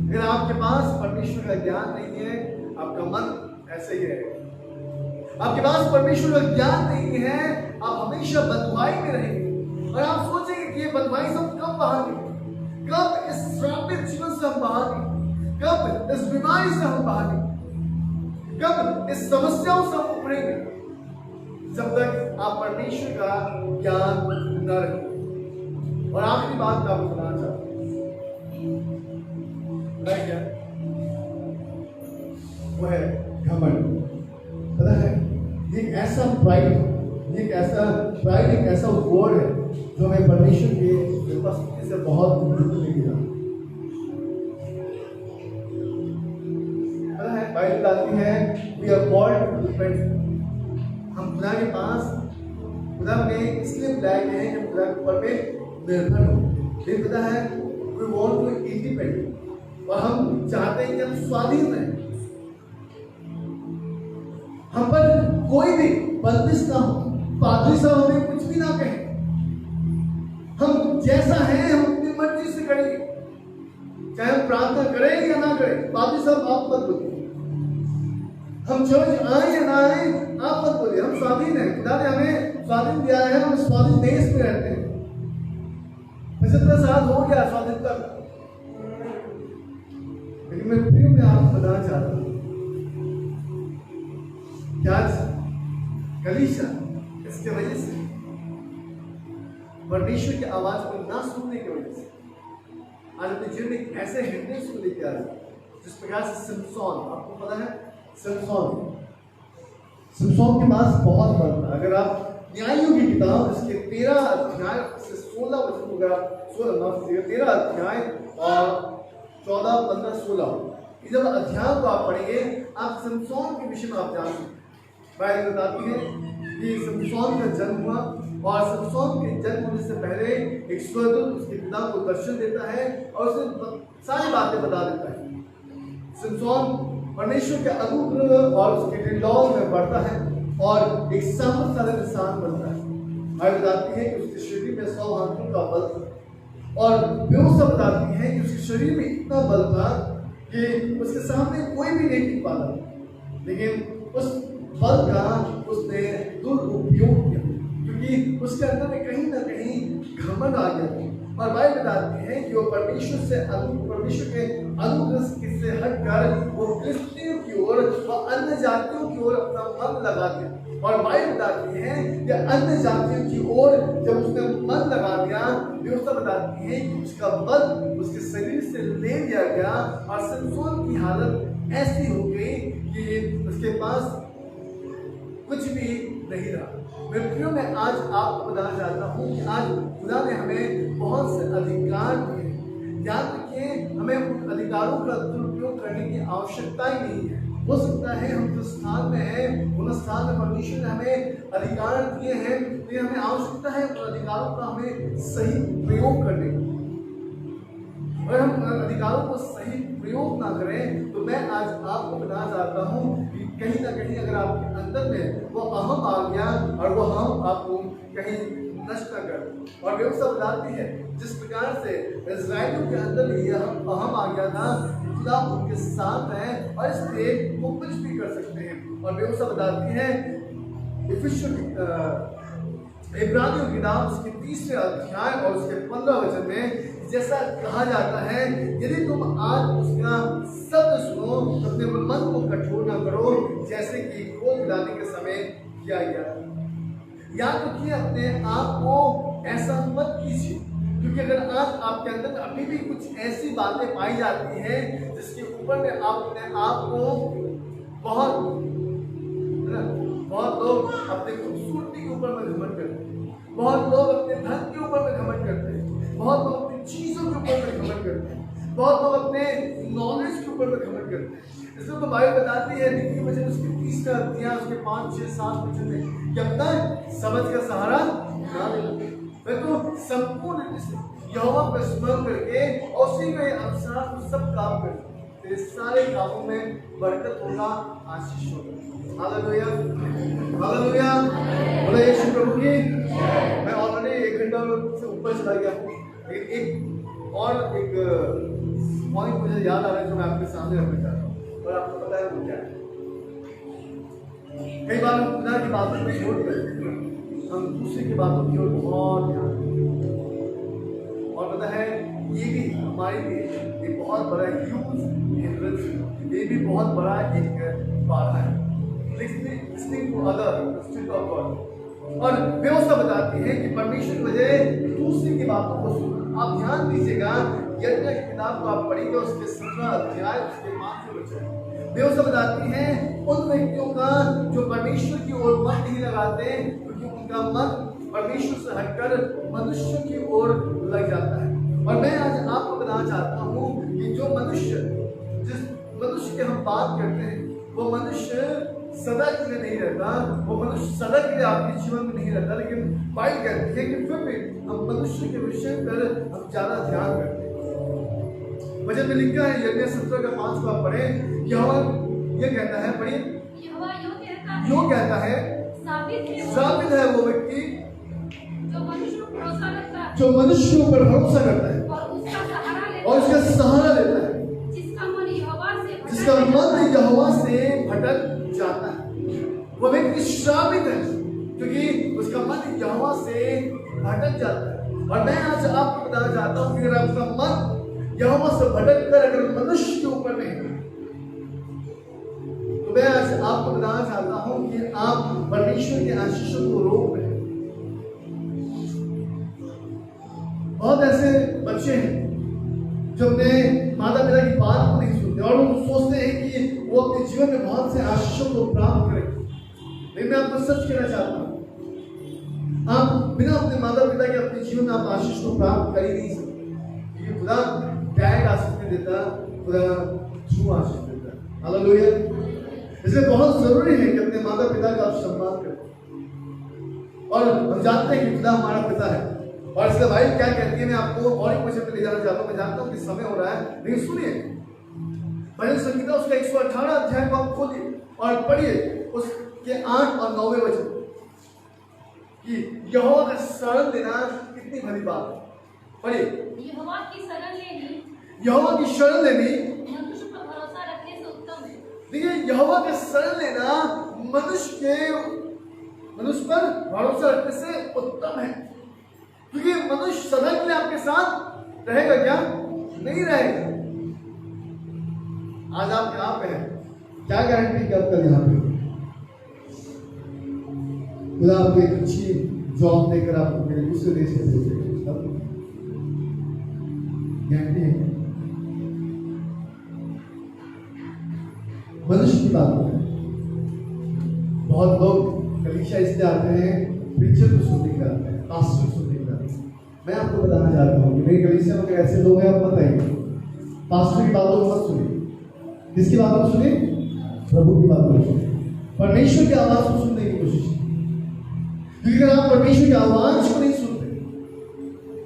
S2: अगर आपके पास परमेश्वर का ज्ञान नहीं है, आपका मन ऐसे ही है। आपके पास परमेश्वर का ज्ञान नहीं है, आप हमेशा बदवाई में रहेंगे और आप सोचेंगे कि ये बदवाई से हम कब बाहर निकलेंगे, कब इस श्रापित जीवन से हम बाहर निकलेंगे, कब इस बीमारी से हम बाहर निकलेंगे, कब इस समस्याओं से हम उभरेंगे, जब तक आप परमेश्वर का ज्ञान न रखें। और आखिरी बात मैं आपको बताना चाहता हूँ, पता है क्या? वो है घमंड। पता है, ये एक ऐसा प्राइड, एक ऐसा वर्ड है जो हमें परमेश्वर के उपस्थिति से बहुत दूर लेके जाता है। पता है, बाइबल बताती है we are called to depend. हम खुदा के पास, खुदा ने इसलिए बुलाए गए हैं कि खुदा के ऊपर में निर्भर हो। लेकिन पता है, वी वांट टू इंडिपेंडेंट, और हम चाहते हैं कि हम स्वाधीन रहें। हम पर कोई भी बंदिश ना हो, पादरी साहब हमें कुछ भी ना कहें। हम जैसा है हम अपनी मर्जी से करेंगे, चाहे हम प्रार्थना करें या ना करें। पादरी साहब आप मत बोलिए, हम चर्च आए या ना आए आप मत बोलिए, हम स्वाधीन हैं। खुदा ने हमें स्वाधीन दिया है, हम स्वाधीन देश में रहते हैं। 75 साल हो गया स्वाधीनता, लेकिन मैं प्रिय में आपको बताना चाहता हूँ कि आज कलीसिया इसके वजह से, परमेश्वर की आवाज को ना सुनने की वजह से, आज अपने जीवन में ऐसे हिंड्रेंस को लेके आ रहे हैं। जिस प्रकार से सिमसोन, आपको पता है सिमसोन के पास बहुत बल था। अगर आप न्यायों की किताब इसके 13 अध्याय से 16 वचन, अगर आप 13 अध्याय और 14, 15, 16 ये जब अध्याय को आप पढ़ेंगे, आप सिमसोन के विषय में आप जान सकते। बाइबल बताती है कि सिमसोन का जन्म हुआ, और सिमसोन के जन्म होने से पहले एक स्वर्गदूत उसके पिता को दर्शन देता है और उसे सारी बातें बता देता है। सिमसोन परमेश्वर के अनुग्रह और उसके डिलॉज में बढ़ता है और एक सामर्थ्यशाली इंसान बनता है। बाइबल बताती है कि उसके शरीर में 100 हाथों का बल था, और व्यवस्था बताती है कि उसके शरीर में इतना बल था कि उसके सामने कोई भी नहीं टिक पाता। लेकिन उस बल का उसने दुरुपयोग किया, क्योंकि उसके अंदर में कहीं ना कहीं घमंड आ गया। और बाइबल बताती है कि वो परमेश्वर के अनुग्रह से हटकर वो फिलिस्तीनियों की ओर और अन्य जातियों की ओर अपना मन लगा दिया। और बाइबल बताती है कि अन्य जातियों की ओर जब उसने मन लगा दिया, व्यवस्था बताती है कि उसका बल उसके शरीर से ले लिया गया, और सिमसोन की हालत ऐसी हो गई कि उसके पास कुछ भी नहीं रहा। मैं प्रियो में आज आपको बताना चाहता हूँ कि आज खुदा ने हमें बहुत से अधिकार दिए। याद रखिए, हमें उन अधिकारों का दुरुपयोग करने की आवश्यकता ही नहीं है। हो सकता है हम जिस स्थान में हैं, उन स्थान में परमेश्वर ने हमें अधिकार दिए हैं, तो हमें आवश्यकता है उन अधिकारों का हमें सही प्रयोग करने की। अगर हम अधिकारों को सही प्रयोग ना करें, तो मैं आज आपको बताना चाहता हूँ कि कहीं ना कहीं अगर आपके अंदर में वो अहम आ गया और वो हम आपको कहीं नष्ट न कर। और व्यवस्था बताती है जिस प्रकार से इस्राएलियों के अंदर में यह अहम आ गया था, खुदा उनके साथ है और इसलिए वो कुछ भी कर सकते हैं। और व्यवस्था बताती है इब्रानियों की किताब उसके 30वें अध्याय और उसके 15 वचन में जैसा कहा जाता है, यदि तुम आज उसका शब्द सुनो तो अपने मन को कठोर न करो, जैसे कि क्रोध दिलाने के समय किया गया। याद रखिए, अपने आप को ऐसा मत कीजिए, क्योंकि अगर आज आपके अंदर अभी भी कुछ ऐसी बातें पाई जाती हैं जिसके ऊपर में आप अपने आप को बहुत लोग अपने खूबसूरती के ऊपर में घमंड करते हैं, बहुत लोग अपने धन के ऊपर में घमंड करते हैं, बहुत लोग अपनी चीजों के ऊपर में घमंड करते हैं, बहुत लोग अपने नॉलेज के ऊपर में घमंड करते हैं। इसलिए तो बाइबल बताती है नीति वचन उसके 30 अध्याय उसके 5, 6, 7 वचन में कि अपना समझ का सहारा ना लेना, मैं तो संपूर्ण रीति से यहोवा पर स्मरण करके और उसी के अनुसार सब काम कर, तेरे सारे कामों में बरकत होगा, आशीष होगा। हालेलुया, हालेलुया, बोले यीशु प्रभु की। मैं ऑलरेडी 1 घंटा से ऊपर चला गया हूँ, लेकिन एक पॉइंट मुझे याद आ रहा है जो मैं आपके सामने रखना चाहता हूँ, और आपको पता है वो क्या है। कई बार हम खुदा की बातों को छोड़कर हम दूसरे की बातों की ओर बहुत ध्यान देते हैं, और पता है ये भी हमारे लिए एक बहुत बड़ा ह्यूज हिंड्रेंस, ये भी बहुत बड़ा एक बाधा है। Listening to other instead of God, और व्यवस्था बताती है कि परमेश्वर की वजह दूसरे की बातों को सुनना। आप ध्यान दीजिएगा, यिर्मयाह की किताब को आप पढ़ेंगे, उसके 17 अध्याय उसके 5 वचन व्यवस्था बताती है उन व्यक्तियों का जो परमेश्वर की ओर मन नहीं लगाते, क्योंकि उनका मन परमेश्वर से हटकर मनुष्य की ओर लग जाता है। और मैं आज आपको बताना चाहता हूँ कि जो मनुष्य, जिस मनुष्य की हम बात करते हैं, वो मनुष्य सदा के लिए नहीं रहता, वो मनुष्य सदा के लिए आपके जीवन में नहीं रहता। लेकिन बाइबल कहती है कि फिर भी हम मनुष्य के विषय पर हम ज्यादा ध्यान करते हैं। वचन में लिखा है, यिर्मयाह 17 का 5 को आप पढ़ें, यहोवा ये कहता है, पढ़िए,
S3: यहोवा
S2: यो कहता है, साबित है वो व्यक्ति
S3: जो मनुष्य पर भरोसा रखता है,
S2: जो मनुष्यों पर भरोसा करता है
S3: और उसका सहारा लेता
S2: और उसका सहारा लेता है,
S3: है, जिसका मन
S2: यहोवा से भटक जाता है। वो व्यक्ति श्रापित है क्योंकि उसका मन यहोवा से भटक जाता है। और मैं आज आपको बताना चाहता हूँ कि अगर आपका मन यहोवा से भटक कर अगर मनुष्य के ऊपर नहीं, तो मैं आज आपको बताना चाहता हूँ कि आप परमेश्वर के आशीषों को रोक रहे हैं। बहुत ऐसे बच्चे हैं जो अपने माता पिता की बात को नहीं सुनते और वो सोचते हैं कि वो अपने जीवन में बहुत से आशीषों को प्राप्त करेंगे। लेकिन मैं आपको सच कहना चाहता हूँ, आप बिना अपने माता पिता के अपने जीवन में आप आशीष को प्राप्त कर ही नहीं सकते, क्योंकि खुदा डायरेक्ट आशीष नहीं देता, खुदा थ्रू आशीष देता है। हालेलुया। इसलिए बहुत जरूरी है कि अपने माता पिता का आप सम्मान करें। और हम जानते हैं कि खुदा हमारा पिता है। और इसलिए भाई क्या कहती है, मैं आपको और एक वचन पे ले जाना चाहता हूँ। मैं जानता हूँ कि समय हो रहा है, लेकिन सुनिए, भजन संहिता उसका 118 अध्याय को आप खोलिए और पढ़िए उसके 8 और 9वें वचन कि यहोवा का शरण लेना कितनी बड़ी बात है। पढ़िए,
S3: यहोवा की शरण लेनी,
S2: यहोवा की शरण लेनी
S3: मनुष्य पर भरोसा रखने से उत्तम है।
S2: देखिए, यहोवा का शरण लेना मनुष्य पर भरोसा रखने से उत्तम है, क्योंकि मनुष्य सदा के लिए आपके साथ रहेगा क्या? नहीं रहेगा। आज आप यहाँ पे हैं, क्या गारंटी कि आप कल यहाँ पे खुदा आपको एक अच्छी जॉब देकर आपको मेरे दूसरे देश में भेजेगा? गारंटी है? मनुष्य की बात है। बहुत लोग कलीसिया इसलिए आते हैं, प्रीचर को सुनने के आते हैं, पास्टर को सुनने के आते हैं। मैं आपको बताना चाहता हूँ कि मेरी कलीसिया में अगर ऐसे लोग हैं, आप मत आइए, पास्टर की बातों को मत सुनिए। किसकी बातों को सुनिए? प्रभु की बातों को सुनिए, परमेश्वर की आवाज को सुनने की कोशिश कीजिए। क्योंकि अगर आप परमेश्वर की आवाज को नहीं सुनते,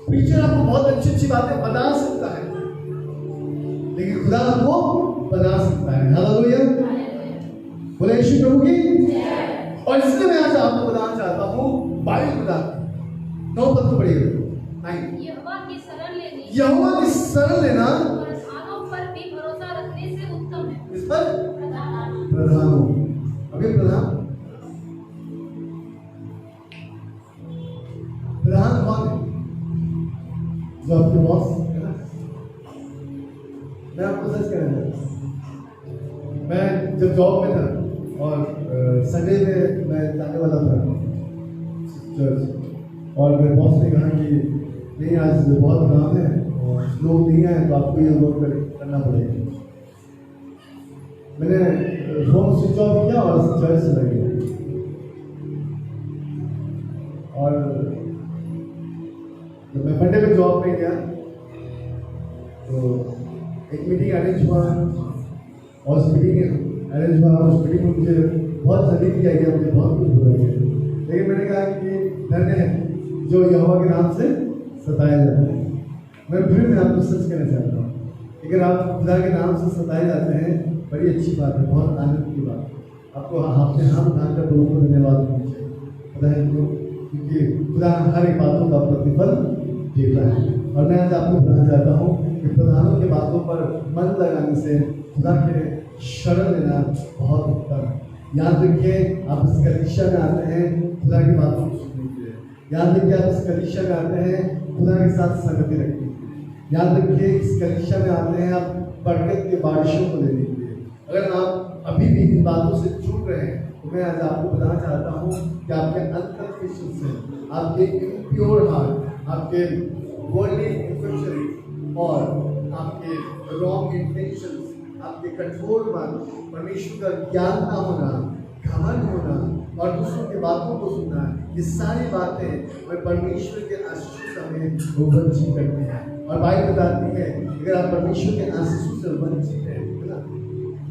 S2: प्रीचर आपको बहुत अच्छी अच्छी बातें बता सकता है, लेकिन खुदा आपको बता सकता है। हालेलुया, बोले यीशु प्रभु की। और इसलिए मैं आज आपको बताना चाहता हूँ, बाइबल बताती है, 9 पद को पढ़िएगा।
S3: यहोवा की शरण लेनी,
S2: यहोवा की शरण लेना
S3: प्रधानों पर भी भरोसा रखने से उत्तम है।
S2: इस पर
S3: प्रधान,
S2: प्रधानों, अभी प्रधान कौन है? जो आपके बॉस है ना? मैं आपको सच कहना चाहता हूँ, मैं जब जॉब में था और संडे में मैं जाने वाला था चर्च, और मेरे बॉस ने कहा कि नहीं, आज बहुत काम है और लोग नहीं आए तो आपको ये वर्क करना पड़ेगा। मैंने फोन स्विच ऑफ किया और चर्च चला गया। और जब मैं मंडे में जॉब में गया तो एक मीटिंग अरेंज हुआ, और उस मीटिंग अरेंज हुआ, उस मीटिंग में मुझे बहुत जल्दी किया गया, मुझे बहुत कुछ बुरा गया, लेकिन मैंने कहा कि धन्य है जो यहोवा के नाम से सताया जाता है। मैं फिर मैं आपको सच कहना चाहता हूँ, अगर आप खुदा के नाम से सताए जाते हैं, बड़ी अच्छी बात है, बहुत आनंद की बात है। आपको अपने हाथ उठाकर प्रभु को धन्यवाद देना चाहिए। पता है क्यों? क्योंकि खुदा हर एक बातों का प्रतिफल देता है। और मैं आज आपको बताना चाहता हूँ कि प्रधानों की बातों पर मन लगाने से खुदा के शरण लेना बहुत उत्तम है। याद रखिए, आप इस कलीसिया में आते हैं खुदा की बातों को सुनने के लिए। याद रखिए, आप इस कलीसिया में आते हैं खुदा के साथ संगति रखने के लिए। याद रखिए, इस कलीसिया में आते हैं आप बरकत के बारिशों को लेने के लिए। अगर आप अभी भी इन बातों से चूक रहे हैं, तो मैं आज आपको बताना चाहता हूँ कि आपके अंतर
S1: एक्सपेक्टेशन से, आपके इम्प्योर हार्ट, आपके वर्ल्डली इन्फ्लुएंस और आपके रॉन्ग इंटेंशंस, आपके कठोर मन, परमेश्वर का ज्ञान ना होना, घमंड होना और दूसरों की बातों को सुनना, ये सारी बातें हमें परमेश्वर के आशीषों से हमें वंचित करती हैं। और बाइबल बताती है अगर आप परमेश्वर के आशीषों से वंचित हैं, है ना,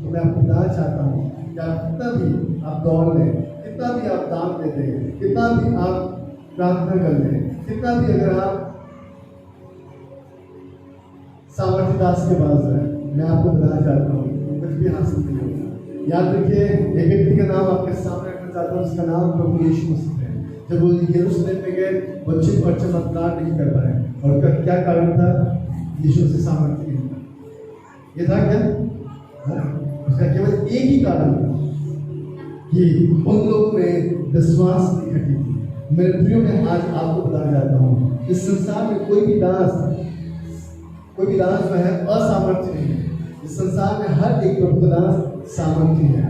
S1: तो मैं आपको बताना चाहता हूँ कि आप कितना भी आप दौड़ लें, कितना भी आप दान दे दें, कितना भी आप प्रार्थना कर लें, कितना भी अगर आप सामर्थ्य दास के पास है, मैं आपको बताना चाहता हूँ कुछ भी हासिल नहीं होगा। याद रखिए, एक व्यक्ति का नाम आपके सामने रखना चाहता हूँ, उसका नाम प्रभु यीशु मसीह है। जब वो यरूशलेम में गए, वो चिन्ह और चमत्कार नहीं कर पाए, और उसका क्या कारण था? यीशु से सामर्थ्य नहीं था। ये था क्या? उसका केवल एक ही कारण था कि उन लोगों में विश्वास नहीं घटी थी। मेरे प्रियो, मैं आज आपको बताना चाहता हूँ, इस संसार में कोई भी दास जो है असामर्थ्य नहीं है। इस संसार में हर एक प्रभु का दास सामर्थ्य है,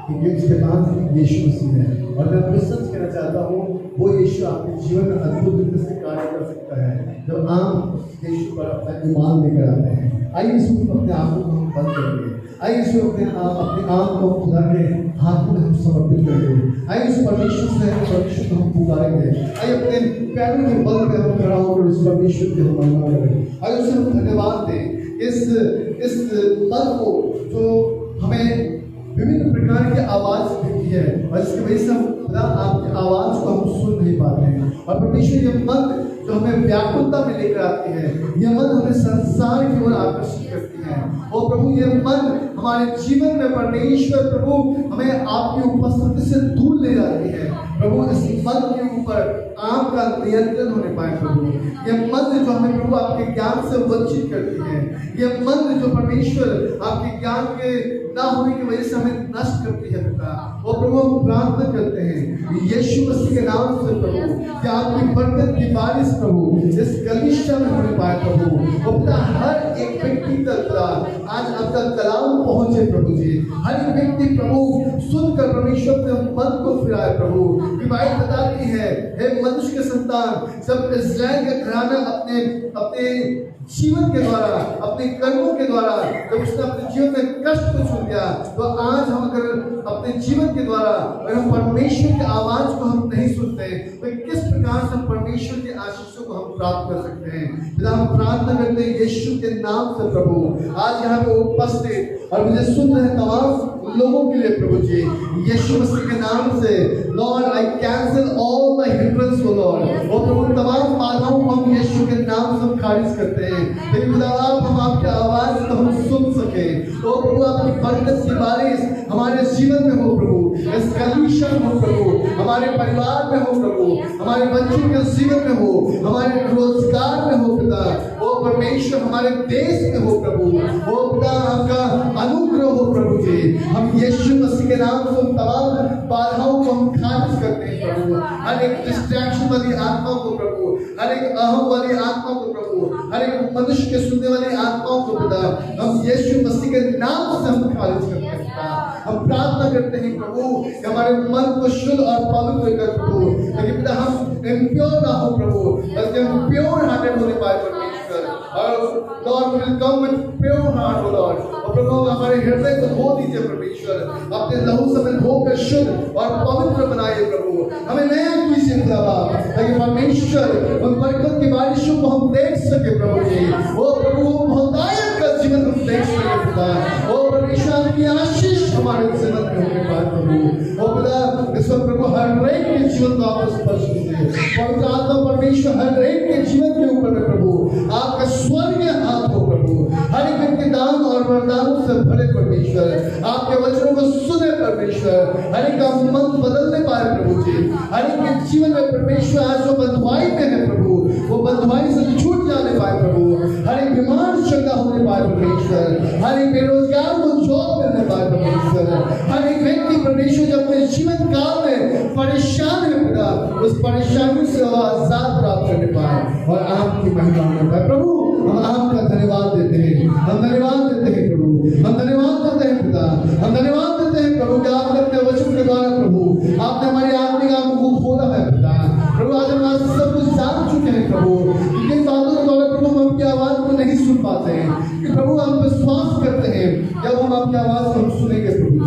S1: क्योंकि उसके पास यीशु मसीह है। और मैं आपको सच कहना चाहता हूँ, वो यीशु आपके जीवन में अद्भुत रूप से कार्य कर सकता है जब आप उस यीशु पर अपना ईमान लेकर आते हैं। आइए यीशु अपने आंखों को हम बंद करेंगे, आइए यीशु अपने आप को खुदा के हाथों में हम समर्पित करेंगे, आइए उस परमेश्वर को हम पुकारेंगे, आइए अपने पैरों के बल में हम खड़ा होकर उस परमेश्वर की हम महिमा करें, आइए उसे हम धन्यवाद दें इस पल को जो हमें विभिन्न प्रकार की आवाज देती है और इसकी वजह से हम खुदा आपकी आवाज को हम सुन नहीं पाते हैं। और परमेश्वर ये मन जो हमें व्याकुलता में लेकर आती है, ये मन हमें संसार की ओर आकर्षित करती है। और प्रभु ये मन हमारे जीवन में परमेश्वर प्रभु हमें आपकी उपस्थिति से दूर ले जाती है। प्रभु इस मन के ऊपर आपका नियंत्रण होने पाए प्रभु। ये मन जो हमें प्रभु आपके ज्ञान से वंचित करती है, ये मन जो परमेश्वर आपके ज्ञान के ना होने की वजह से हमें नष्ट करती है पिता। और प्रभु हम प्रार्थना करते हैं यीशु मसीह के नाम से प्रभु कि आपकी बरकत की बारिश प्रभु इस गलीचा में होने पाए प्रभु। और पिता हर एक व्यक्ति तक आज आपका कलाम पहुंचे प्रभु जी। हर एक व्यक्ति प्रभु सुनकर परमेश्वर के मन को फिराए प्रभु। कि बाइबल बताती है, हे मनुष्य के संतान, जब इस्राएल का घराना अपने जीवन के द्वारा, अपने कर्मों के द्वारा जब उसने अपने जीवन में कष्ट को चुन लिया, तो आज हम अगर अपने जीवन के द्वारा अगर हम परमेश्वर की आवाज को हम नहीं सुनते, तो किस प्रकार से हम परमेश्वर के आशीषों को हम प्राप्त कर सकते हैं। पिता हम प्रार्थना करते हैं यीशु के नाम से प्रभु, आज यहाँ पे उपस्थित और मुझे सुन रहे तमाम लोगों के लिए प्रभु जी, यीशु मसीह के नाम से Lord I cancel all the hindrance O Lord. और प्रभु तमाम बाधाओं को हम यीशु के नाम से खारिज करते हैं, लेकिन खुदा हम आपकी आवाज को हम सुन सके। तो प्रभु आपकी बरकत की बारिश हमारे जीवन में हो प्रभु, इस कलीसिया में हो प्रभु, हमारे परिवार में हो प्रभु, हमारे बच्चों के जीवन में हो, हमारे रोजगार में हो पिता। ओ परमेश्वर हमारे देश में हो प्रभु। ओ पिता आपका अनुग्रह हो प्रभु जी। हम यीशु मसीह के नाम से तमाम बाधाओं को हम खारिज करते हैं प्रभु। हर एक डिस्ट्रैक्शन वाली आत्मा को प्रभु, हर एक अहम वाली आत्मा को प्रभु, हर एक मनुष्य के सुनने वाली आत्माओं को पिता हम यीशु मसीह के नाम से हम खारिज करते हैं पिता। हम प्रार्थना करते हैं प्रभु कि हमारे मन को शुद्ध और पवित्र कर प्रभु, लेकिन पिता हम इम्प्योर ना हो प्रभु, बल्कि हम प्योर हार्टेड होने पाए परमेश्वर। और Lord will come with pure heart O Lord. और प्रभु हमारे हृदय को धो दीजिए परमेश्वर, अपने लहू से हमें धोकर शुद्ध और पवित्र बनाइए प्रभु। हमें नया कीजिए खुदा, ताकि परमेश्वर उन बरकत की बारिशों को हम देख सके प्रभु जी। वो प्रभु बहुतायत का जीवन हम देख सके खुदा। ओ परमेश्वर की आशीष हमारे जीवन में होने पाए प्रभु। ओ खुदा इस वक्त प्रभु हर एक के जीवन को आप स्पर्श कीजिए। पवित्र आत्मा परमेश्वर हर एक के जीवन के ऊपर में प्रभु आपका स्वर्गीय हाथ हो प्रभु। हर एक व्यक्ति दान और वरदानों से भरे परमेश्वर, आपके वचनों को सुने परमेश्वर। हर एक का मन बदलने पाए प्रभु जी। हर एक के जीवन में परमेश्वर आज जो बंधुआई में है प्रभु, वो बंधुआई से छूट जाने पाए प्रभु। हर एक बीमार चंगा होने पाए परमेश्वर। हर एक बेरोजगार को जॉब मिलने पाए परमेश्वर। हर एक व्यक्ति परमेश्वर जो अपने जीवन काल में परेशान है पिता, उस परेशानी से आजाद प्राप्त करने पाए और आपकी महिमा होने पाए प्रभु। हम आपका धन्यवाद देते हैं, हम धन्यवाद देते हैं प्रभु, हम धन्यवाद देते हैं पिता, हम धन्यवाद देते हैं प्रभु कि आपने अपने वचन के द्वारा प्रभु आपने हमारी आत्मिक आंखों को खोला है पिता। मांगते हैं कि प्रभु हम विश्वास करते हैं जब हम आपकी आवाज को हम सुनेंगे प्रभु,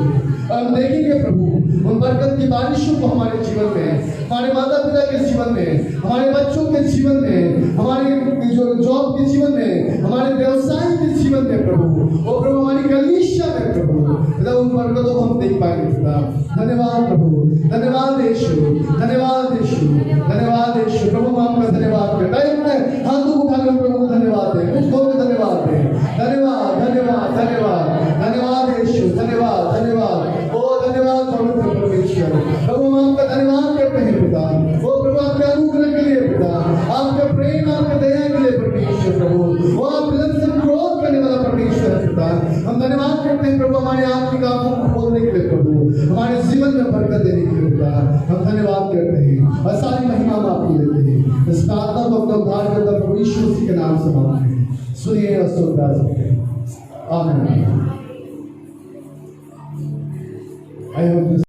S1: हम देखेंगे प्रभु उन बरकत की बारिशों को हमारे जीवन में, हमारे माता पिता के जीवन में, हमारे बच्चों के जीवन में, हमारे जो जॉब के जीवन में, हमारे व्यवसाय के जीवन में प्रभु, वो प्रभु हमारी कलीसिया में प्रभु, पिता उन बरकतों को हम देख पाएंगे पिता। धन्यवाद प्रभु, धन्यवाद यीशु, धन्यवाद यीशु, धन्यवाद यीशु। प्रभु हम आपका धन्यवाद करते हैं। अपने हाथों को उठाकर प्रभु को धन्यवाद दें, मुझको भी धन्यवाद दें। धन्यवाद धन्यवाद धन्यवाद धन्यवाद यीशु, धन्यवाद धन्यवाद, ओ धन्यवाद पवित्र परमेश्वर। प्रभु हम आपका धन्यवाद करते हैं पिता, ओ प्रभु आपके अनुग्रह के लिए पिता, आपके प्रेम आपके दया के लिए परमेश्वर प्रभु, वो आप विलंब से क्रोध करने वाला परमेश्वर है पिता। हम धन्यवाद करते हैं प्रभु हमारे आत्मिक आंखों को खोलने के लिए प्रभु, हमारे जीवन में बरकत देने के लिए पिता। हम धन्यवाद करते हैं और सारी महिमा हम आपको देते हैं। इस प्रार्थना को अपना उद्धार करता प्रभु यीशु मसीह के नाम से मांगते हैं, सुनिए और सुनता सकते हैं। आमीन। I hope this